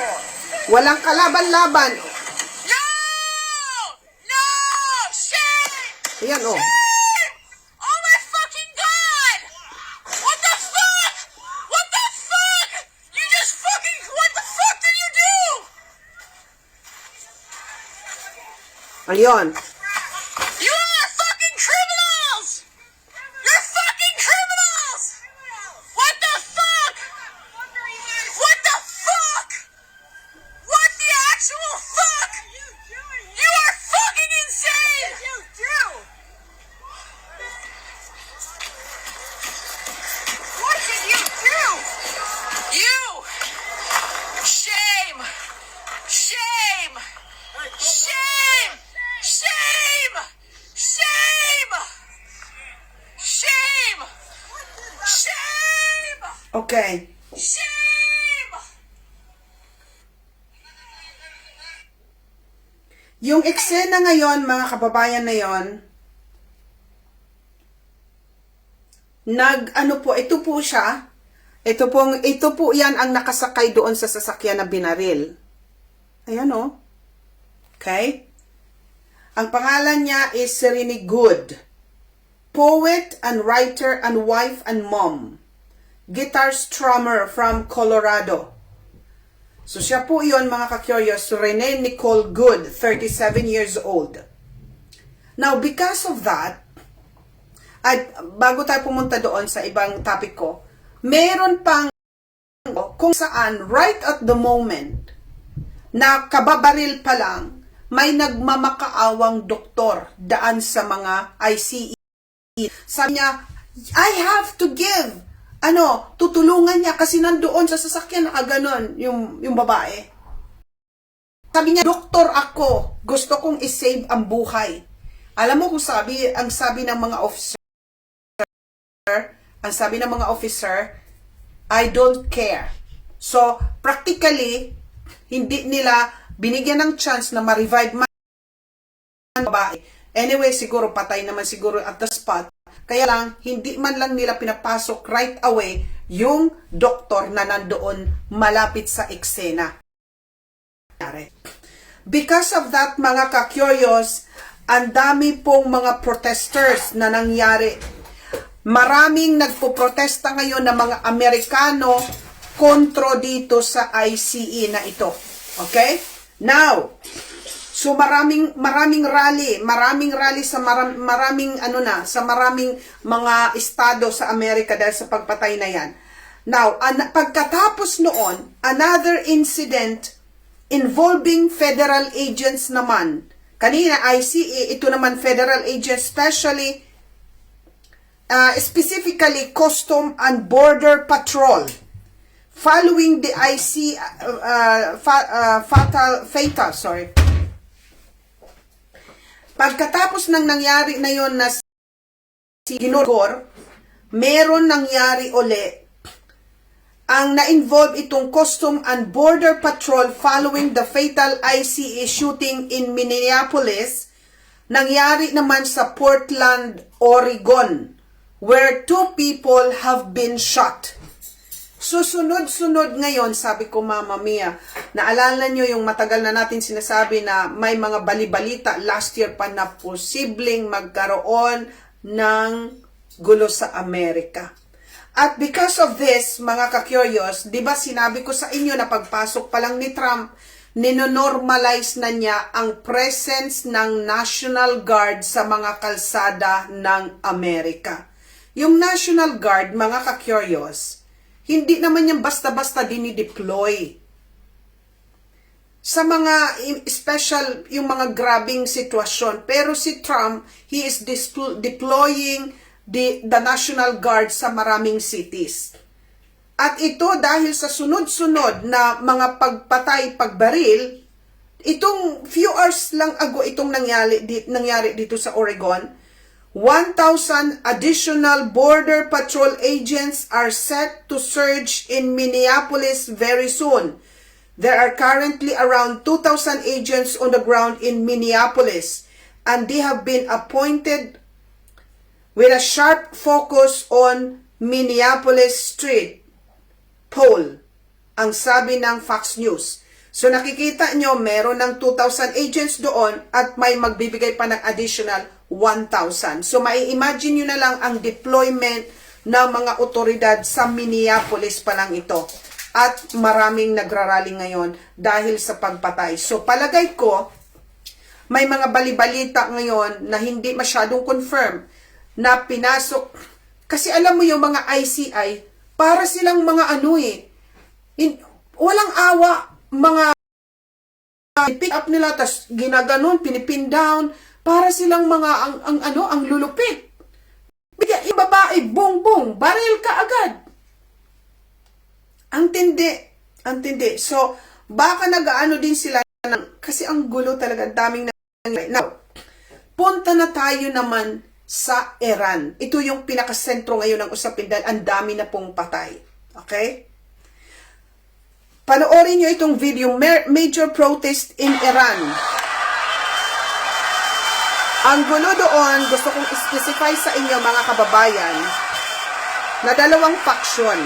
Walang kalaban-laban. No! No! Shame! Ayan, oh. Oh my fucking god! What the fuck? What the fuck? You just fucking... What the fuck did you do? Ayun. You are fucking criminals! You're fucking criminals! What the fuck? What the fuck? What the actual fuck? You are fucking insane! You do! What did you do? You! Shame! Shame! Shame! Shame! Shame! Shame! Shame! Okay. Shame! Yung eksena ngayon, mga kababayan na yon, ito po siya, ito po yan ang nakasakay doon sa sasakyan na binaril. Ayan o. Okay? Ang pangalan niya is Serene Good. Poet and writer and wife and mom. Guitar strummer from Colorado. So siya po yun, mga ka-curious, Renee Nicole Good, 37 years old. Now, because of that, at bago tayo pumunta doon sa ibang topic ko, meron pang kung saan, right at the moment, na kababaril pa lang, may nagmamakaawang doktor daan sa mga ICE. Sabi niya, I have to give. Tutulungan niya kasi nandoon sa sasakyan na ganon yung babae. Sabi niya, doktor ako, gusto kong isave ang buhay. Alam mo kung ang sabi ng mga officer, I don't care. So, practically, hindi nila binigyan ng chance na ma-revive man ang babae. Anyway, siguro patay naman siguro at the spot. Kaya lang, hindi man lang nila pinapasok right away yung doktor na nandoon malapit sa eksena. Because of that, mga ka-curious, ang dami pong mga protesters na nangyari. Maraming nagpo-protesta ngayon ng mga Amerikano kontro dito sa ICE na ito. Okay? Now, so maraming rally sa maraming mga estado sa Amerika dahil sa pagpatay na yan. Now, pagkatapos noon, another incident involving federal agents naman. Kanina ICE, ito naman federal agents, specifically Custom and Border Patrol. Following the ICE Pagkatapos ng nangyari na yon na si Ginor, meron nangyari uli. Ang na-involve itong Custom and Border Patrol following the fatal ICE shooting in Minneapolis, nangyari naman sa Portland, Oregon, where 2 people have been shot. Susunod-sunod ngayon, sabi ko, Mama Mia, naalala nyo yung matagal na natin sinasabi na may mga balibalita last year pa na posibleng magkaroon ng gulo sa Amerika. At because of this, mga ka-curious, di ba sinabi ko sa inyo na pagpasok pa lang ni Trump, ninonormalize na niya ang presence ng National Guard sa mga kalsada ng Amerika. Yung National Guard, mga ka-curious, hindi naman yan basta-basta dinideploy sa mga special, yung mga grabing sitwasyon. Pero si Trump, he is deploying the National Guard sa maraming cities. At ito dahil sa sunod-sunod na mga pagpatay, pagbaril, itong few hours lang ago itong nangyari dito sa Oregon, 1,000 additional Border Patrol agents are set to surge in Minneapolis very soon. There are currently around 2,000 agents on the ground in Minneapolis, and they have been appointed with a sharp focus on Minneapolis Street Paul, ang sabi ng Fox News. So nakikita nyo, meron ng 2,000 agents doon at may magbibigay pa ng additional 1,000. So mai-imagine nyo na lang ang deployment ng mga otoridad sa Minneapolis pa lang ito. At maraming nagrarally ngayon dahil sa pagpatay. So palagay ko, may mga balibalita ngayon na hindi masyadong confirm na pinasok. Kasi alam mo yung mga ICI, para silang mga walang awa, mga pick up nila, tas ginaganon, pinipin down, para silang mga ang lulupit. Bigyan, yung babae, bong, baril ka agad. Ang tindi. So, baka nag-ano din sila, kasi ang gulo talaga, daming Now, punta na tayo naman sa Iran. Ito yung pinakasentro ngayon ng usapin dahil ang dami na pong patay. Okay? Panoorin nyo itong video, major protest in Iran. Ang gulo doon, gusto kong specify sa inyo mga kababayan, na dalawang faction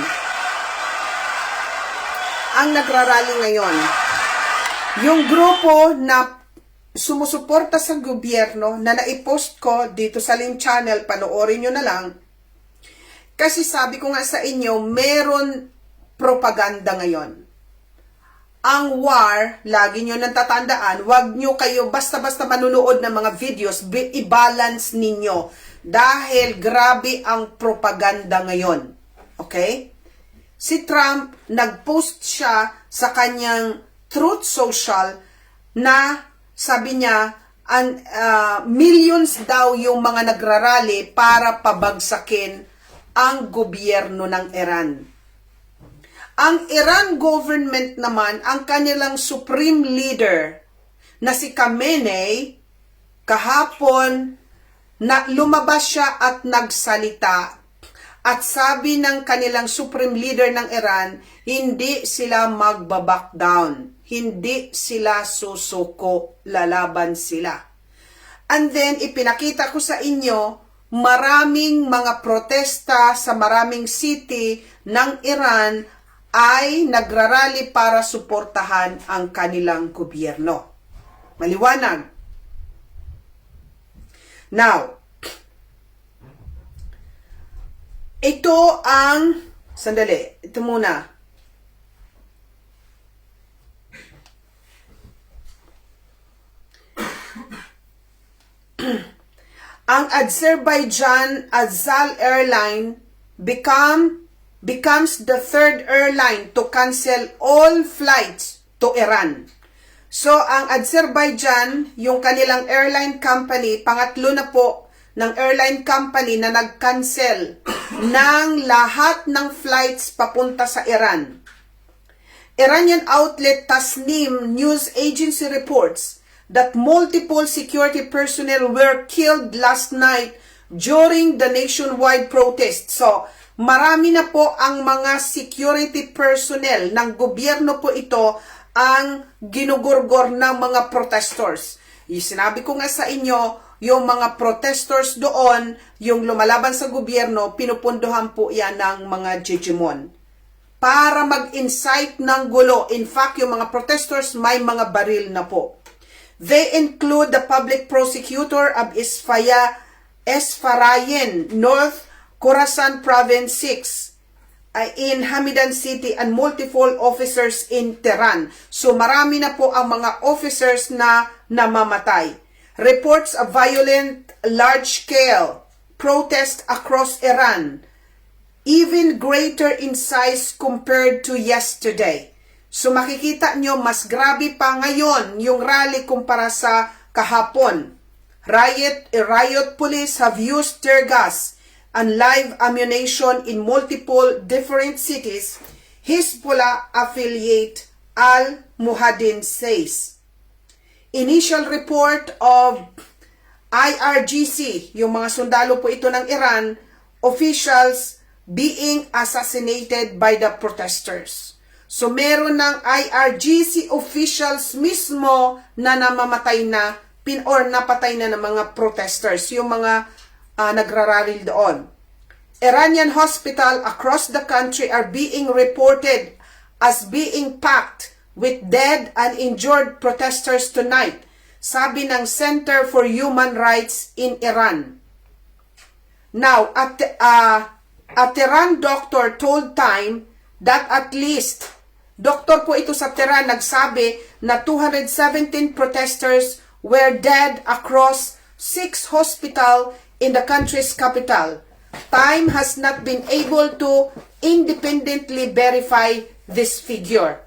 ang nagrarally ngayon. Yung grupo na sumusuporta sa gobyerno na naipost ko dito sa link channel, panoorin nyo na lang. Kasi sabi ko nga sa inyo, meron propaganda ngayon. Ang war, lagi nyo nang tatandaan, wag nyo kayo basta-basta manunood ng mga videos, i-balance ninyo. Dahil grabe ang propaganda ngayon. Okay? Si Trump, nag-post siya sa kanyang Truth Social na sabi niya, millions daw yung mga nagrarally para pabagsakin ang gobyerno ng Iran. Ang Iran government naman, ang kanilang supreme leader na si Khamenei, kahapon, na lumabas siya at nagsalita. At sabi ng kanilang supreme leader ng Iran, hindi sila magbaback down. Hindi sila susuko, lalaban sila. And then, ipinakita ko sa inyo, maraming mga protesta sa maraming city ng Iran ay nagrarally para suportahan ang kanilang gobyerno. Maliwanag. Now, ito ang, sandali, ito muna. Ang Azerbaijan Azal Airline becomes the third airline to cancel all flights to Iran. So, ang Azerbaijan, yung kanilang airline company, pangatlo na po ng airline company na nag-cancel ng lahat ng flights papunta sa Iran. Iranian outlet Tasnim News Agency reports that multiple security personnel were killed last night during the nationwide protest. So, marami na po ang mga security personnel ng gobyerno po ito ang ginugurgor ng mga protesters. Sinabi ko nga sa inyo, yung mga protesters doon, yung lumalaban sa gobyerno, pinupunduhan po yan ng mga Jejemon para mag-incite ng gulo. In fact, yung mga protesters may mga baril na po. They include the public prosecutor of Esfarayen, North Khorasan Province 6, in Hamidan City and multiple officers in Tehran. So marami na po ang mga officers na namamatay. Reports of violent large-scale protest across Iran, even greater in size compared to yesterday. So makikita nyo, mas grabe pa ngayon yung rally kumpara sa kahapon. Riot police have used tear gas and live ammunition in multiple different cities, Hezbollah affiliate Al-Muhadin says. Initial report of IRGC, yung mga sundalo po ito ng Iran, officials being assassinated by the protesters. So meron ng IRGC officials mismo na namamatay na or napatay na ng mga protesters, yung mga nagrarally doon. Iranian hospital across the country are being reported as being packed with dead and injured protesters tonight, sabi ng Center for Human Rights in Iran. Now, a Tehran doctor told Time that at least, doktor po ito sa Tehran, nagsabi na 217 protesters were dead across 6 hospitals in the country's capital. Time has not been able to independently verify this figure.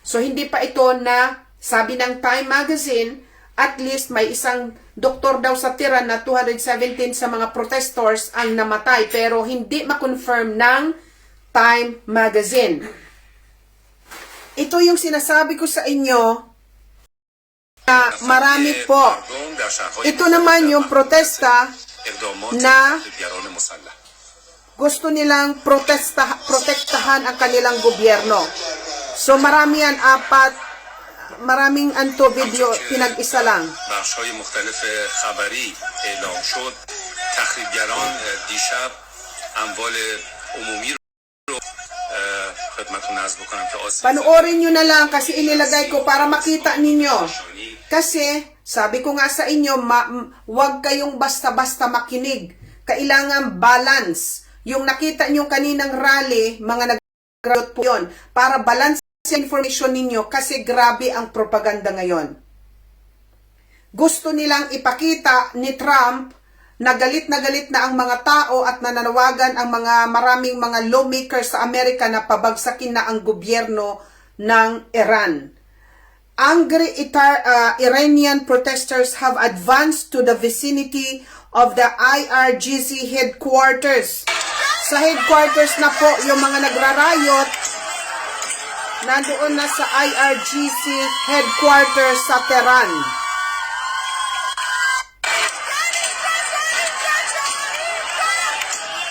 So, hindi pa ito na, sabi ng Time Magazine, at least may isang doktor daw sa Tehran na 217 sa mga protesters ang namatay, pero hindi ma-confirm ng Time Magazine. Ito yung sinasabi ko sa inyo, marami po. Ito naman yung protesta na gusto nilang protektahan ang kanilang gobyerno. So marami yan, maraming anto video, pinag-isa lang. Panoorin nyo na lang kasi inilagay ko para makita ninyo. Kasi, sabi ko nga sa inyo, huwag kayong basta-basta makinig. Kailangan balance. Yung nakita nyo kaninang rally, mga nag-riot po yun, para balance yung information ninyo kasi grabe ang propaganda ngayon. Gusto nilang ipakita ni Trump na galit na ang mga tao at nananawagan ang maraming mga lawmakers sa Amerika na pabagsakin na ang gobyerno ng Iran. Angry Iranian protesters have advanced to the vicinity of the IRGC headquarters. Sa headquarters na po yung mga nagrarayot, nandoon na sa IRGC headquarters sa Tehran.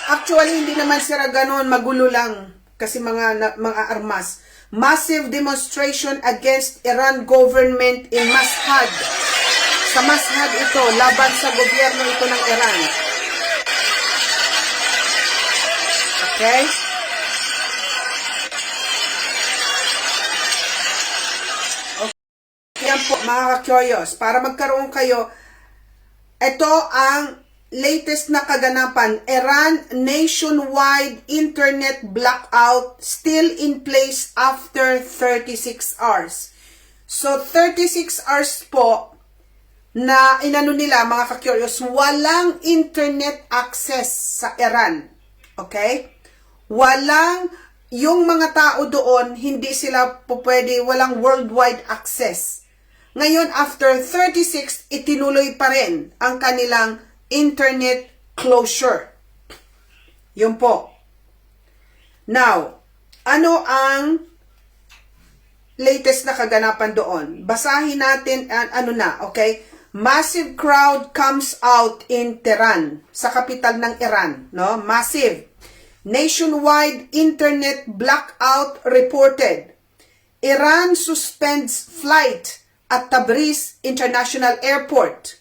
Actually, hindi naman sila ganon, magulo lang kasi mga armas. Massive demonstration against Iran government in Mashhad. Sa Mashhad ito, laban sa gobyerno ito ng Iran. Okay? Yan po, mga ka-curious. Para magkaroon kayo, ito ang latest na kaganapan. Iran nationwide internet blackout still in place after 36 hours. So, 36 hours po na inano nila, mga ka-curious, walang internet access sa Iran. Okay? Walang, yung mga tao doon, hindi sila po pwede, walang worldwide access. Ngayon, after 36, itinuloy pa rin ang kanilang internet closure. Yun po. Now, ano ang latest na kaganapan doon? Basahin natin, okay? Massive crowd comes out in Tehran, sa kapital ng Iran, no? Massive. Nationwide internet blackout reported. Iran suspends flight at Tabriz International Airport.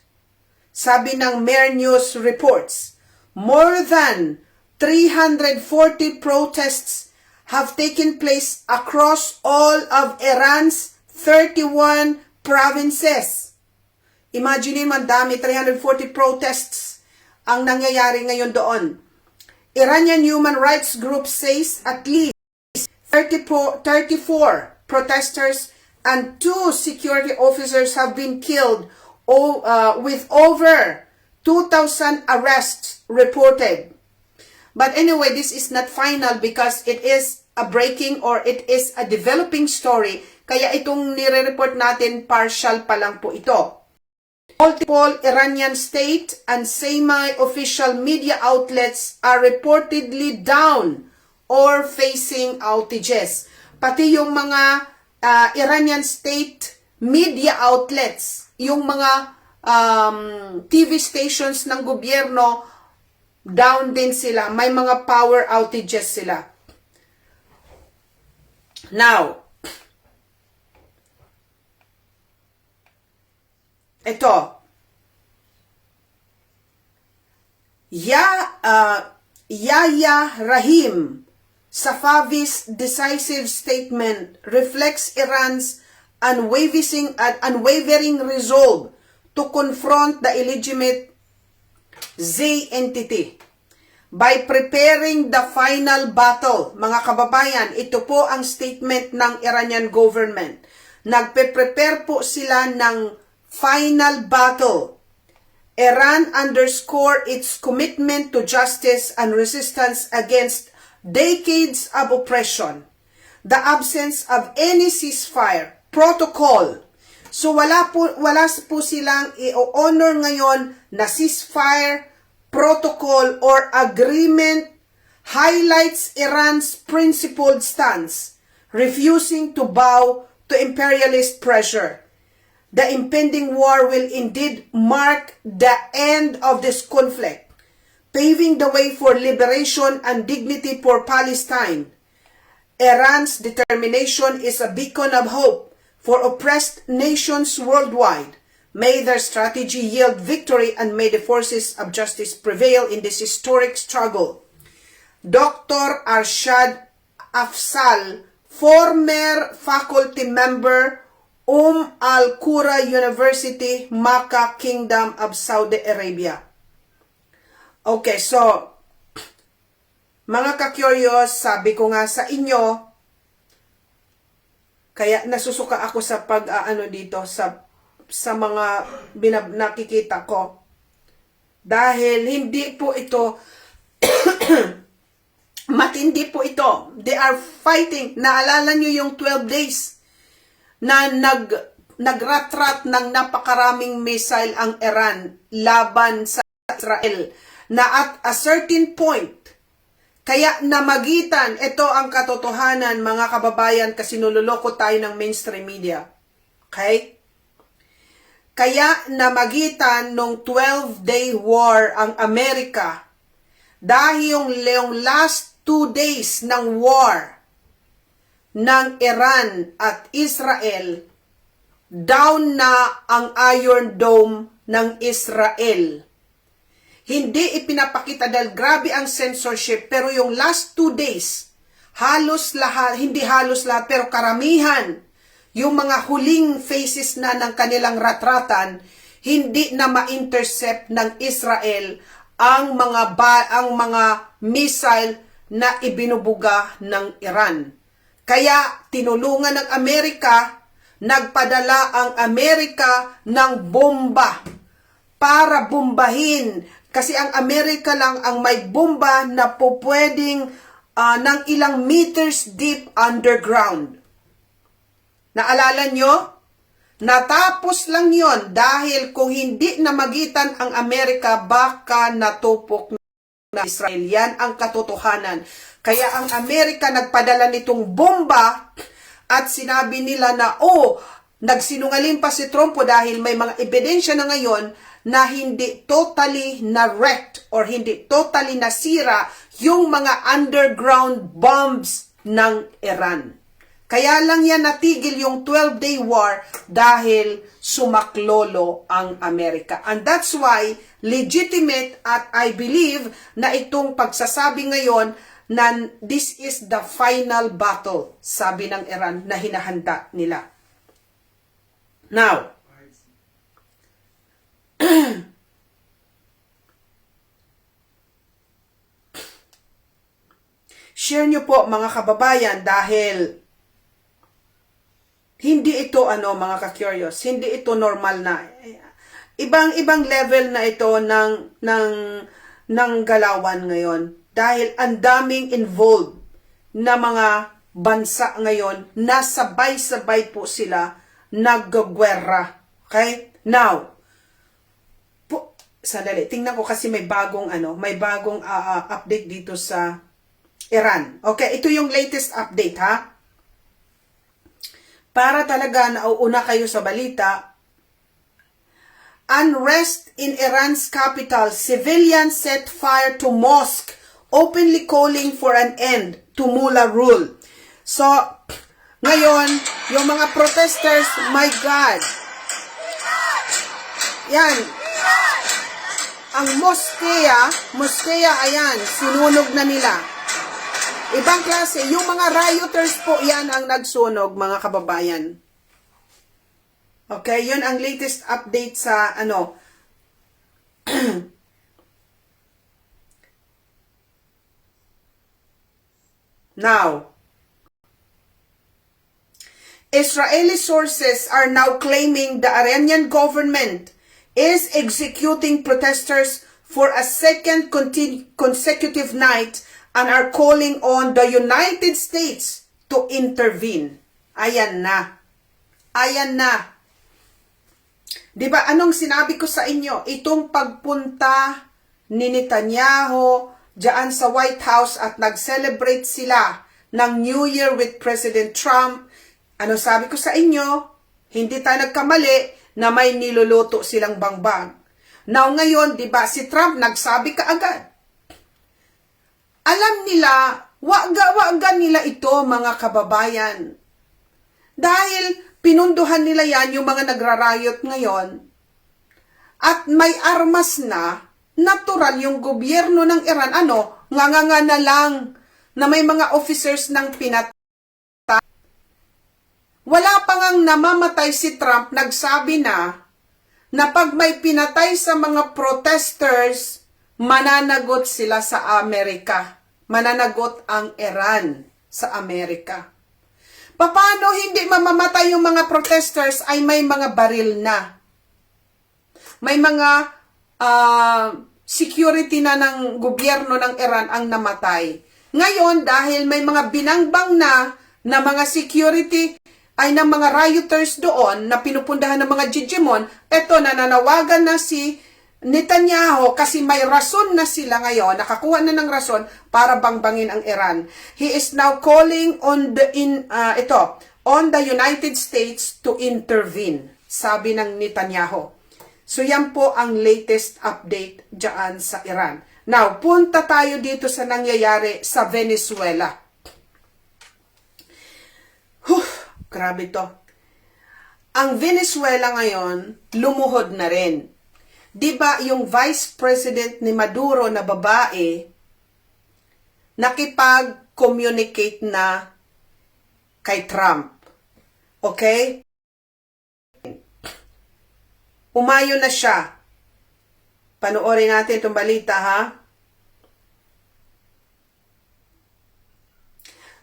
Sabi ng Mer News reports, more than 340 protests have taken place across all of Iran's 31 provinces. Imagine man, dami, 340 protests ang nangyayari ngayon doon. Iranian human rights group says at least 34 protesters and 2 security officers have been killed, with over 2,000 arrests reported. But anyway, this is not final because it is a breaking or it is a developing story. Kaya itong nire-report natin, partial pa lang po ito. Multiple Iranian state and semi-official media outlets are reportedly down or facing outages. Pati yung mga Iranian state media outlets, yung mga TV stations ng gobyerno, down din sila. May mga power outages sila. Now, ito. Yahya Rahim Safavi's decisive statement reflects Iran's unwavering resolve to confront the illegitimate Z entity. By preparing the final battle, mga kababayan, ito po ang statement ng Iranian government. Nagpe-prepare po sila ng final battle. Iran underscore its commitment to justice and resistance against decades of oppression. The absence of any ceasefire protocol. So wala po silang i-honor ngayon na ceasefire protocol or agreement highlights Iran's principled stance, refusing to bow to imperialist pressure. The impending war will indeed mark the end of this conflict, paving the way for liberation and dignity for Palestine. Iran's determination is a beacon of hope for oppressed nations worldwide. May their strategy yield victory and may the forces of justice prevail in this historic struggle. Dr. Arshad Afzal, former faculty member, Al-Qura University, Makkah, Kingdom of Saudi Arabia. Okay, so, mga ka-curious, sabi ko nga sa inyo, kaya nasusuka ako sa dito, sa mga nakikita ko. Dahil hindi po ito, matindi po ito. They are fighting. Naalala nyo yung 12 days na nagratrat ng napakaraming missile ang Iran laban sa Israel. Na at a certain point, kaya namagitan, ito ang katotohanan mga kababayan kasi nululoko tayo ng mainstream media. Okay? Kaya namagitan nung 12-day war ang Amerika dahil yung last 2 days ng war ng Iran at Israel, down na ang Iron Dome ng Israel. Hindi ipinapakita dahil grabe ang censorship, pero yung last 2 days, halos lahat, hindi halos lahat, pero karamihan, yung mga huling phases na ng kanilang ratratan, hindi na ma-intercept ng Israel ang mga missile na ibinubuga ng Iran. Kaya tinulungan ng Amerika, nagpadala ang Amerika ng bomba para bombahin. Kasi ang Amerika lang ang may bomba na pupwedeng ng ilang meters deep underground. Naalala nyo? Natapos lang yon dahil kung hindi namagitan ang Amerika, baka natupok na Israel. Yan ang katotohanan. Kaya ang Amerika nagpadala nitong bomba at sinabi nila na, nagsinungaling pa si Trump dahil may mga ebidensya na ngayon na hindi totally na-wrecked or hindi totally nasira yung mga underground bombs ng Iran. Kaya lang yan natigil yung 12-day war dahil sumaklolo ang Amerika. And that's why legitimate at I believe na itong pagsasabi ngayon na this is the final battle, sabi ng Iran, na hinahanda nila. Now, share nyo po mga kababayan dahil hindi ito mga ka-curious, hindi ito normal na. Ibang level na ito ng galawan ngayon dahil ang daming involved na mga bansa ngayon na sabay-sabay po sila naggagwera. Okay? Now, sandali, tingnan ko kasi may bagong update dito sa Iran. Okay, ito yung latest update ha. Para talaga nauuna kayo sa balita. Unrest in Iran's capital. Civilians set fire to mosque, openly calling for an end to mullah rule. So, ngayon, yung mga protesters, my God. Yan. Ang moskeya, ayan, sinunog na nila. Ibang klase, yung mga rioters po yan ang nagsunog, mga kababayan. Okay, yun ang latest update sa Now, Israeli sources are now claiming the Iranian government is executing protesters for a second consecutive night and are calling on the United States to intervene. Ayan na. Ayan na. Diba, anong sinabi ko sa inyo? Itong pagpunta ni Netanyahu diyan sa White House at nag-celebrate sila ng New Year with President Trump. Ano sabi ko sa inyo? Hindi tayo nagkamali na may niluluto silang bangbang. Now ngayon, diba, si Trump nagsabi kaagad. Alam nila, wag nila ito, mga kababayan. Dahil pinunduhan nila yan yung mga nagrarayot ngayon. At may armas na, natural yung gobyerno ng Iran, nganga na lang na may mga officers ng pinatay. Wala pa ngang namamatay si Trump, nagsabi na pag may pinatay sa mga protesters, mananagot sila sa Amerika. Mananagot ang Iran sa Amerika. Paano hindi mamamatay yung mga protesters ay may mga baril na. May mga security na ng gobyerno ng Iran ang namatay. Ngayon, dahil may mga binangbang na mga security ay ng mga rioters doon na pinupundahan ng mga jijimon, eto nananawagan na si Netanyahu kasi may rason na sila ngayon, nakakuha na ng rason para bangbangin ang Iran. He is now calling on the United States to intervene, sabi ng Netanyahu. So yan po ang latest update diyan sa Iran. Now, punta tayo dito sa nangyayari sa Venezuela. Grabe to. Ang Venezuela ngayon, lumuhod na rin. Diba yung Vice President ni Maduro na babae, nakipag-communicate na kay Trump. Okay? Umayo na siya. Panoorin natin itong balita, ha?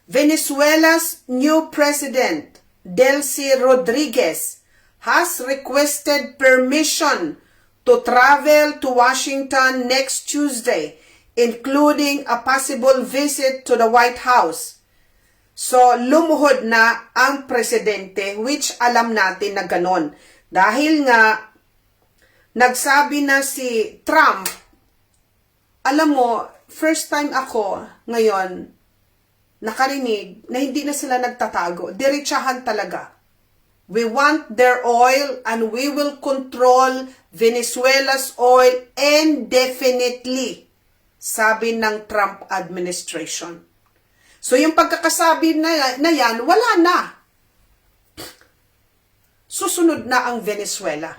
Venezuela's new president, Delcy Rodriguez, has requested permission to travel to Washington next Tuesday, including a possible visit to the White House. So, lumuhod na ang presidente, which alam natin na ganon. Dahil nga, nagsabi na si Trump, alam mo, first time ako ngayon, nakarinig na hindi na sila nagtatago. Diretsahan talaga. We want their oil and we will control Venezuela's oil indefinitely, sabi ng Trump administration. So yung pagkakasabi na yan, wala na. Susunod na ang Venezuela.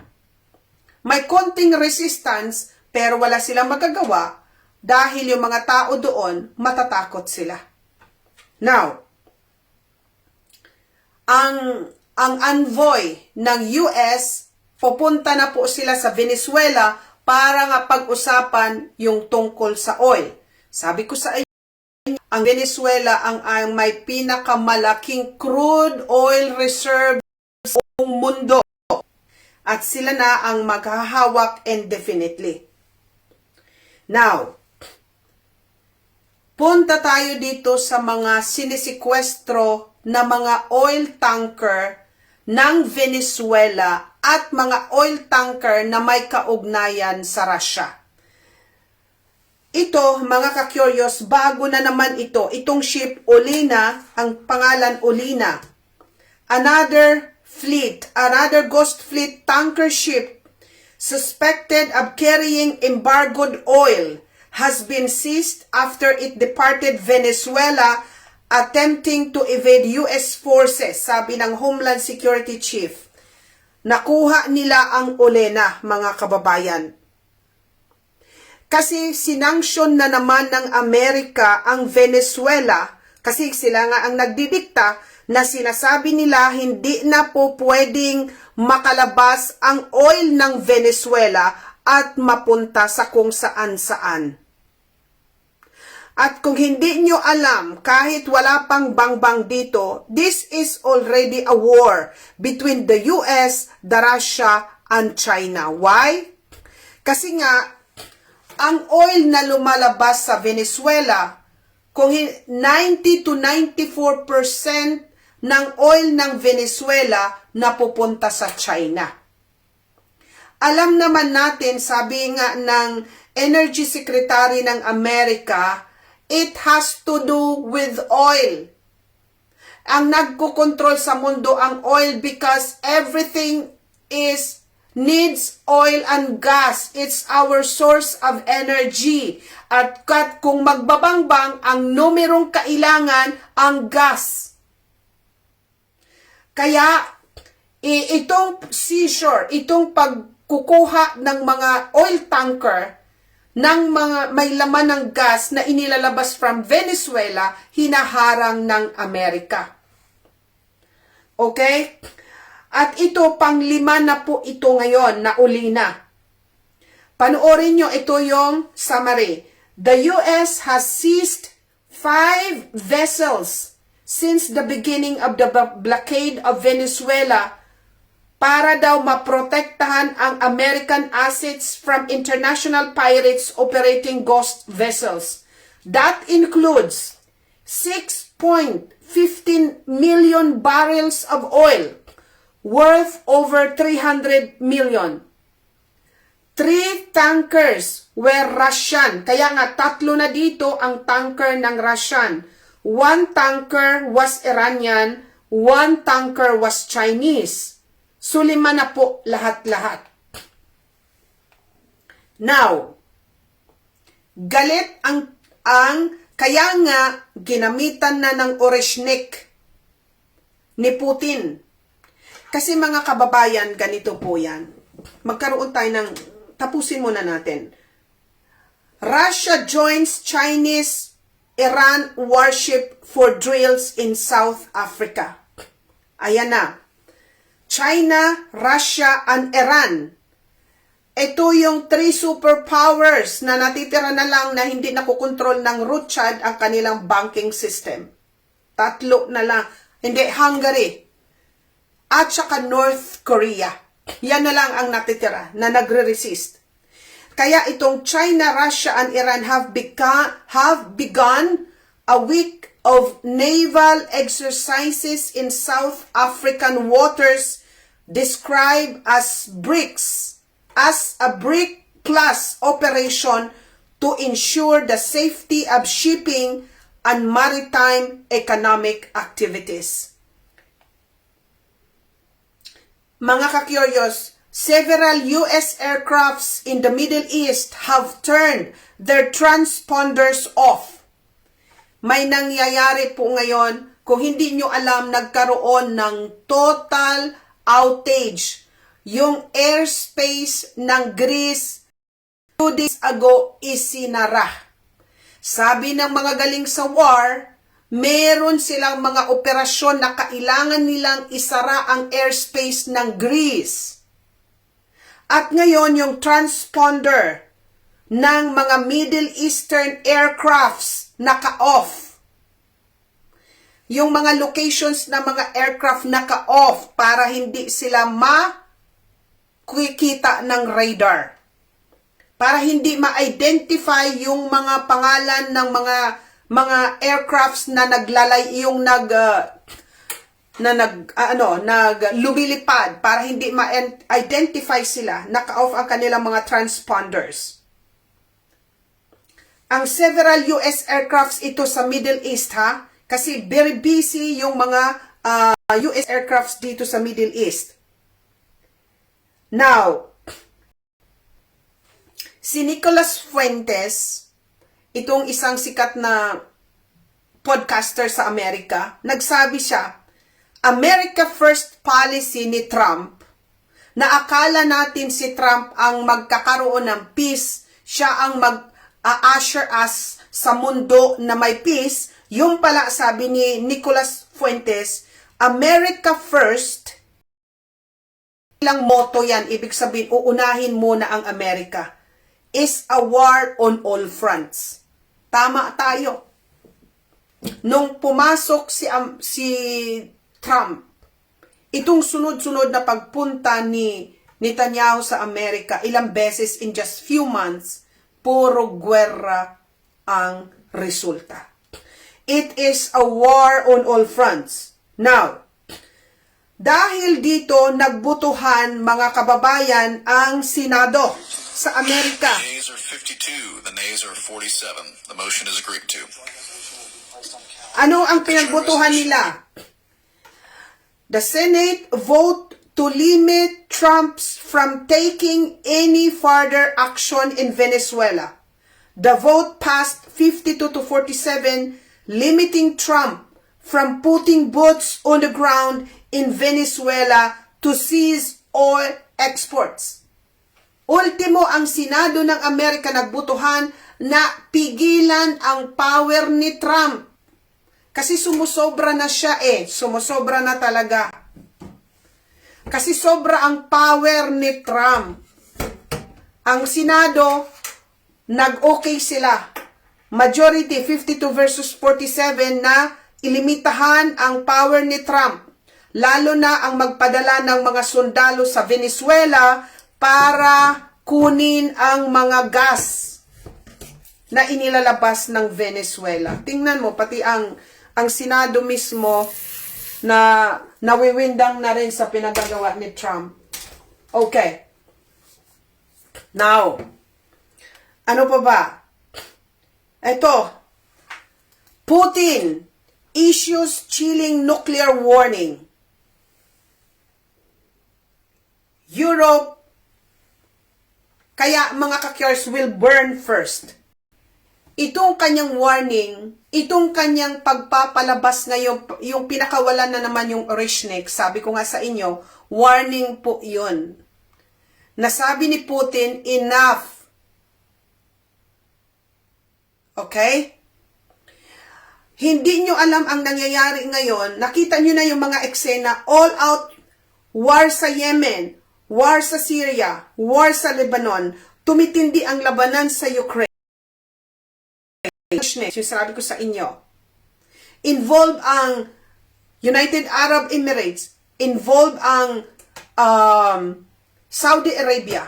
May konting resistance pero wala silang magagawa dahil yung mga tao doon matatakot sila. Now, ang envoy ng US, pupunta na po sila sa Venezuela para nga pag-usapan yung tungkol sa oil. Sabi ko sa ang Venezuela ang may pinakamalaking crude oil reserve sa buong mundo. At sila na ang maghahawak indefinitely. Now, punta tayo dito sa mga sinisikwestro na mga oil tanker ng Venezuela at mga oil tanker na may kaugnayan sa Russia. Ito, mga ka-curious, bago na naman ito. Itong ship, Olena, ang pangalan Olena. Another ghost fleet tanker ship suspected of carrying embargoed oil has been seized after it departed Venezuela attempting to evade U.S. forces, sabi ng Homeland Security Chief. Nakuha nila ang Olena, mga kababayan. Kasi sinanksyon na naman ng Amerika ang Venezuela, kasi sila nga ang nagdidikta na sinasabi nila hindi na po pwedeng makalabas ang oil ng Venezuela at mapunta sa kung saan-saan. At kung hindi nyo alam, kahit wala pang bangbang dito, this is already a war between the US, the Russia, and China. Why? Kasi nga, ang oil na lumalabas sa Venezuela, kung 90 to 94% ng oil ng Venezuela napupunta sa China. Alam naman natin, sabi nga ng Energy Secretary ng Amerika, it has to do with oil. Ang nagkukontrol sa mundo ang oil because everything needs oil and gas. It's our source of energy. At kung magbabangbang, ang numerong kailangan ang gas. Kaya, itong seizure, itong pagkukuha ng mga oil tanker ng mga may laman ng gas na inilalabas from Venezuela, hinaharang ng Amerika. Okay? At ito, pang-5 na po ito ngayon na uli na. Panoorin nyo, ito yung summary. The US has seized 5 vessels since the beginning of the blockade of Venezuela para daw maprotektahan ang American assets from international pirates operating ghost vessels. That includes 6.15 million barrels of oil worth over 300 million. 3 tankers were Russian. Kaya nga 3 na dito ang tanker ng Russian. 1 tanker was Iranian, 1 tanker was Chinese. So 5 na po lahat-lahat. Now, galit ang kaya nga ginamitan na ng Oreshnik ni Putin. Kasi mga kababayan, ganito po yan. Magkaroon tayo ng, tapusin muna natin. Russia joins Chinese Iran warship for drills in South Africa. Ayan na. China, Russia, and Iran. Ito yung 3 superpowers na natitira na lang na hindi nakukontrol ng Rothschild ang kanilang banking system. 3 na lang. Hindi, Hungary. At saka North Korea. Yan na lang ang natitira na nagre-resist. Kaya itong China, Russia, and Iran have begun a week of naval exercises in South African waters described as BRICS, as a BRIC-class operation to ensure the safety of shipping and maritime economic activities. Mga ka-curious, several U.S. aircrafts in the Middle East have turned their transponders off. May nangyayari po ngayon, kung hindi nyo alam, nagkaroon ng total outage. Yung airspace ng Greece 2 days ago isinara. Sabi ng mga galing sa war, meron silang mga operasyon na kailangan nilang isara ang airspace ng Greece. At ngayon, yung transponder ng mga Middle Eastern aircrafts naka-off. Yung mga locations na mga aircraft naka-off para hindi sila makikita ng radar. Para hindi ma-identify yung mga pangalan ng mga aircrafts na lumilipad, para hindi ma-identify sila. Naka-off ang kanilang mga transponders. Ang several US aircrafts ito sa Middle East, ha? Kasi very busy yung mga US aircrafts dito sa Middle East. Now, si Nicolas Fuentes, itong isang sikat na podcaster sa Amerika, nagsabi siya, America First policy ni Trump, na akala natin si Trump ang magkakaroon ng peace, siya ang mag-usher us sa mundo na may peace. Yung pala, sabi ni Nicolas Fuentes, America First, ilang motto yan, ibig sabihin, uunahin muna ang Amerika, is a war on all fronts. Tama tayo. Nung pumasok si Trump, itong sunod-sunod na pagpunta ni Netanyahu sa Amerika, ilang beses in just few months, puro guerra ang resulta. It is a war on all fronts. Now, dahil dito nagbutuhan mga kababayan ang Senado sa Amerika. The yeas are 52, the nays are 47. The motion is agreed to. Ano ang pinagbutuhan nila? The Senate vote to limit Trump's from taking any further action in Venezuela. The vote passed 52 to 47, limiting Trump from putting boots on the ground in Venezuela to seize oil exports. Ultimo, ang Senado ng Amerika nagbutuhan na pigilan ang power ni Trump. Kasi sumusobra na siya Sumusobra na talaga. Kasi sobra ang power ni Trump. Ang Senado, nag-okay sila. Majority, 52 versus 47 na ilimitahan ang power ni Trump. Lalo na ang magpadala ng mga sundalo sa Venezuela para kunin ang mga gas na inilalabas ng Venezuela. Tingnan mo, pati ang Senado mismo na nawiwindang na rin sa pinagagawa ni Trump. Okay. Now, ano pa ba? Ito, Putin issues chilling nuclear warning. Europe, kaya mga ka-cures will burn first. Itong kanyang warning, itong kanyang pagpapalabas ngayon, yung pinakawalan na naman yung Orishnik, sabi ko nga sa inyo, warning po yun. Nasabi ni Putin, enough. Okay? Hindi nyo alam ang nangyayari ngayon. Nakita nyo na yung mga eksena, all out war sa Yemen, war sa Syria, war sa Lebanon, tumitindi ang labanan sa Ukraine. Yung sabi ko sa inyo, involved ang United Arab Emirates, involved ang Saudi Arabia.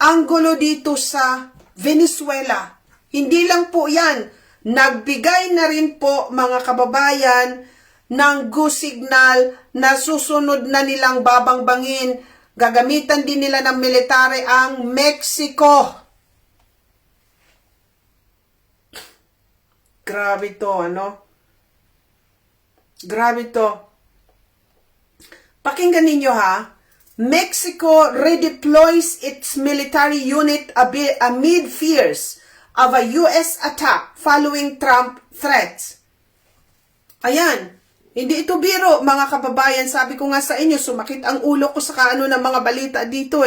Ang gulo dito sa Venezuela. Hindi lang po yan, nagbigay na rin po mga kababayan ng go signal na susunod na nilang babangbangin, gagamitan din nila ng military ang Mexico. Grabe to, ano? Grabe to. Pakinggan ninyo ha. Mexico redeploys its military unit amid fears of a US attack following Trump threats. Ayan. Hindi ito biro, mga kababayan. Sabi ko nga sa inyo, sumakit ang ulo ko sa kaano ng mga balita dito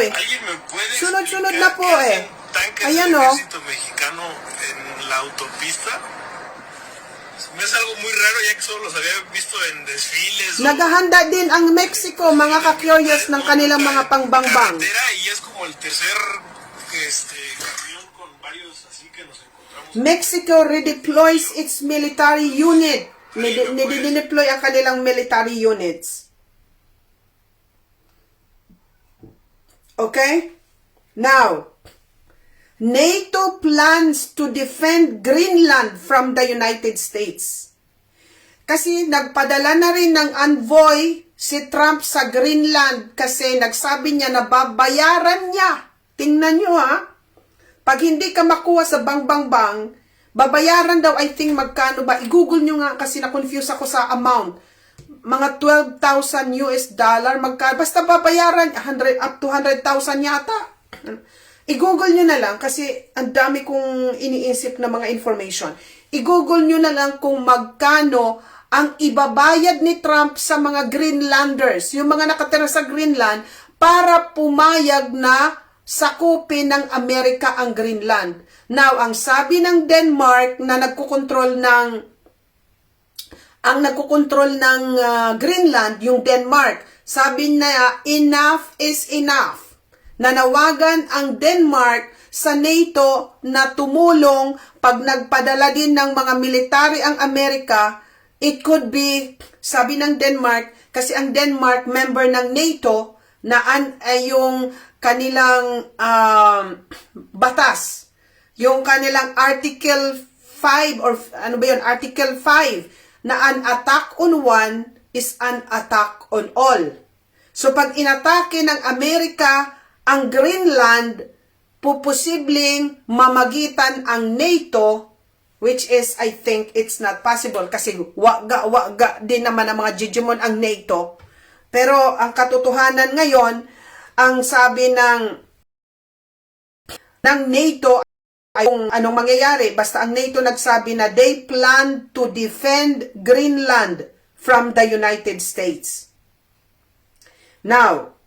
Sunod-sunod na po Ayan mexicano en la autopista. Es algo muy raro ya que solo los había visto en desfiles. Naghahanda din ang Mexico, mga ka-curious, ng kanilang mga pangbangbang. Y es como el tercer camión con varios así que nos encontramos. Mexico redeploys its military unit. Nidideploy ang kanilang military units. Okay? Now, NATO plans to defend Greenland from the United States. Kasi nagpadala na rin ng envoy si Trump sa Greenland kasi nagsabi niya na babayaran niya. Tingnan nyo ha. Pag hindi ka makuha sa bang, babayaran daw, I think magkano ba? I-google nyo nga kasi na-confuse ako sa amount. Mga $12,000 US, magkano? Basta babayaran, 100 up to 100,000 yata. I-google nyo na lang kasi ang dami kong iniisip na mga information. I-google nyo na lang kung magkano ang ibabayad ni Trump sa mga Greenlanders, yung mga nakatira sa Greenland, para pumayag na sakupin ng Amerika ang Greenland. Now, ang sabi ng Denmark na nagkukontrol ng Greenland, yung Denmark, sabi na enough is enough. Nanawagan ang Denmark sa NATO na tumulong pag nagpadala din ng mga military ang Amerika. It could be, sabi ng Denmark, kasi ang Denmark member ng NATO na yung kanilang batas, yung kanilang Article 5 or ano ba yun, Article 5 na an attack on one is an attack on all. So pag inatake ng Amerika ang Greenland, puposibleng mamagitan ang NATO, which is, I think, it's not possible kasi waga din naman ang mga Jejemon ang NATO. Pero ang katotohanan ngayon, ang sabi ng NATO ay kung anong mangyayari, basta ang NATO nagsabi na they plan to defend Greenland from the United States. Now,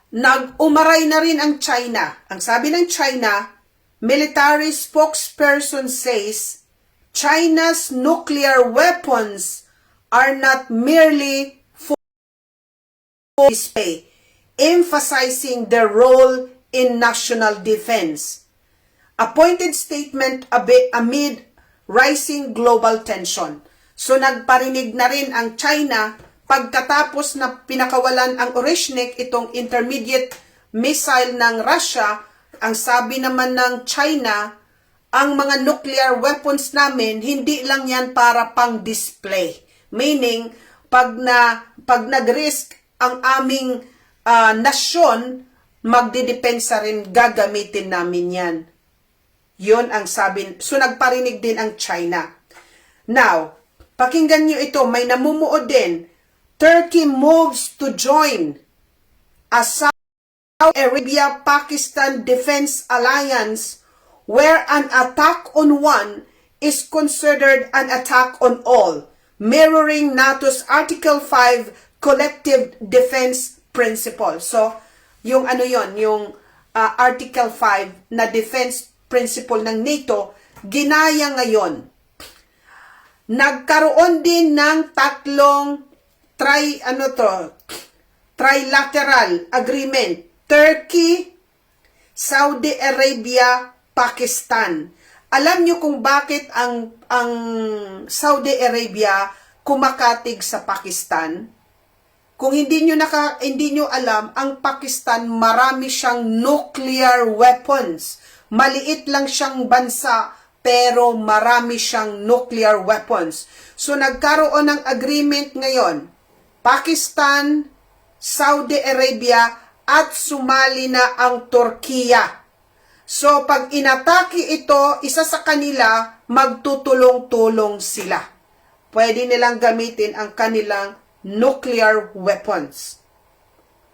nag-umaray na rin ang China. Ang sabi ng China, military spokesperson says China's nuclear weapons are not merely for display, emphasizing their role in national defense. Appointed statement amid rising global tension. So nagparinig na rin ang China pagkatapos na pinakawalan ang Oreshnik, itong intermediate missile ng Russia. Ang sabi naman ng China, ang mga nuclear weapons namin, hindi lang yan para pang display. Meaning, pag nag-risk ang aming nasyon, magdidepensa rin, gagamitin namin yan. Yun ang sabi. So, nagparinig din ang China. Now, pakinggan nyo ito, may namumuod din. Turkey moves to join a Saudi Arabia-Pakistan Defense Alliance where an attack on one is considered an attack on all, mirroring NATO's Article 5 Collective Defense Principle. So, yung ano yon, yung Article 5 na defense principle ng NATO, ginaya ngayon. Nagkaroon din ng tatlong trilateral agreement. Turkey, Saudi Arabia, Pakistan. Alam nyo kung bakit ang Saudi Arabia kumakatig sa Pakistan? Kung hindi nyo alam, ang Pakistan marami siyang nuclear weapons. Maliit lang siyang bansa, pero marami siyang nuclear weapons. So nagkaroon ng agreement ngayon, Pakistan, Saudi Arabia, at sumali na ang Turkiya. So, pag inatake ito, isa sa kanila, magtutulong-tulong sila. Pwede nilang gamitin ang kanilang nuclear weapons.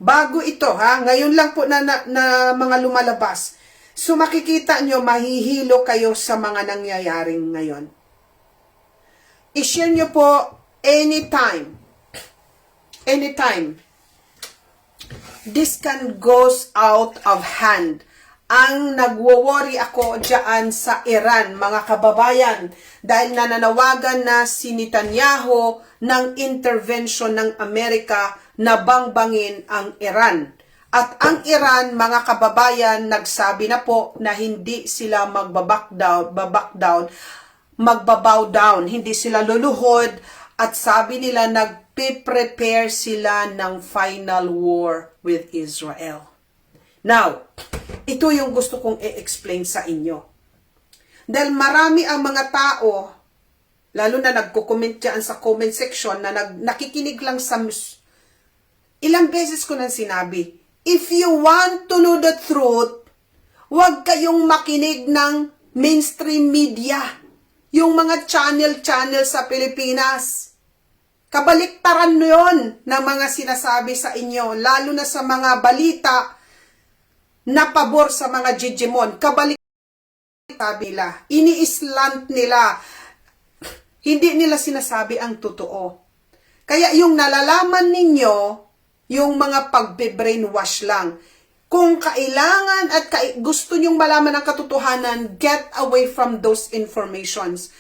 Bago ito, ngayon lang po na mga lumalabas. So, makikita nyo, mahihilo kayo sa mga nangyayaring ngayon. I-share nyo po anytime. Anytime. This can goes out of hand. Ang nagwo-worry ako dyan sa Iran, mga kababayan, dahil nananawagan na si Netanyahu ng intervention ng Amerika na bangbangin ang Iran. At ang Iran, mga kababayan, nagsabi na po na hindi sila magbabow down, hindi sila luluhod, at sabi nila nagpe-prepare sila ng final war with Israel. Now, ito yung gusto kong i-explain sa inyo. Dahil marami ang mga tao, lalo na nagko-comment dyan sa comment section, na nakikinig lang sa ilang beses ko nang sinabi, if you want to know the truth, huwag kayong makinig ng mainstream media. Yung mga channel sa Pilipinas. Kabaliktaran yun ng mga sinasabi sa inyo, lalo na sa mga balita na pabor sa mga Digimon. Kabaliktaran nila. Ini-slant nila. Hindi nila sinasabi ang totoo. Kaya yung nalalaman ninyo, yung mga pagbe-brainwash lang. Kung kailangan at gusto nyong malaman ang katotohanan, get away from those informations.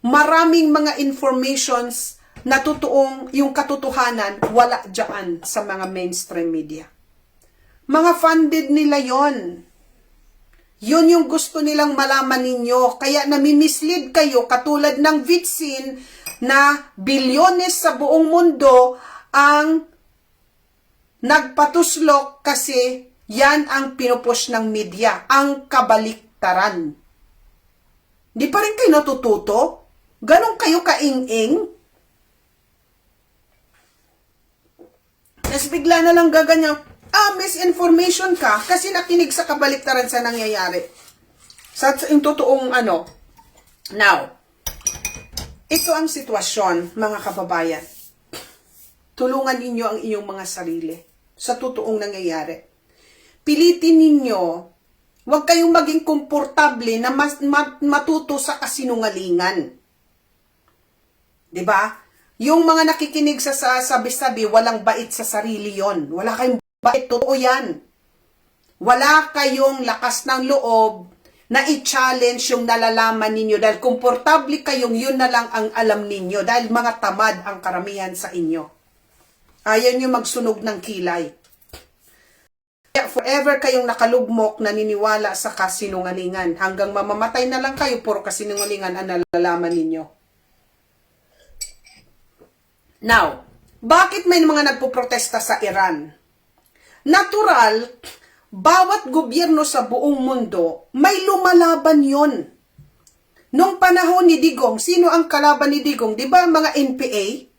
Maraming mga informations na totoong yung katotohanan, wala dyan sa mga mainstream media. Mga funded nila yon. Yun yung gusto nilang malaman ninyo. Kaya namimislead kayo katulad ng Vitsin na bilyones sa buong mundo ang nagpatuslok kasi yan ang pinupush ng media, ang kabaliktaran. Di pa rin kayo natututo? Ganon kayo kaing-ing? Tapos bigla na lang gaganyan, misinformation ka kasi nakinig sa kabaliktaran sa nangyayari. Sa yung totoong ano. Now, ito ang sitwasyon, mga kababayan. Tulungan ninyo ang inyong mga sarili sa totoong nangyayari. Pilitin ninyo, huwag kayong maging komportable na matuto sa kasinungalingan. 'Di ba? Yung mga nakikinig sa sabi-sabi, walang bait sa sarili yon. Wala kayong bait, totoo yan. Wala kayong lakas ng loob na i-challenge yung nalalaman ninyo dahil komportable kayong yun na lang ang alam ninyo dahil mga tamad ang karamihan sa inyo. Ayaw nyo magsunog ng kilay. Kaya forever kayong nakalugmok, naniniwala sa kasinungalingan. Hanggang mamamatay na lang kayo, puro kasinungalingan ang nalalaman ninyo. Now, bakit may mga nagpuprotesta sa Iran? Natural, bawat gobyerno sa buong mundo, may lumalaban yon. Nung panahon ni Digong, sino ang kalaban ni Digong? Di ba mga NPA?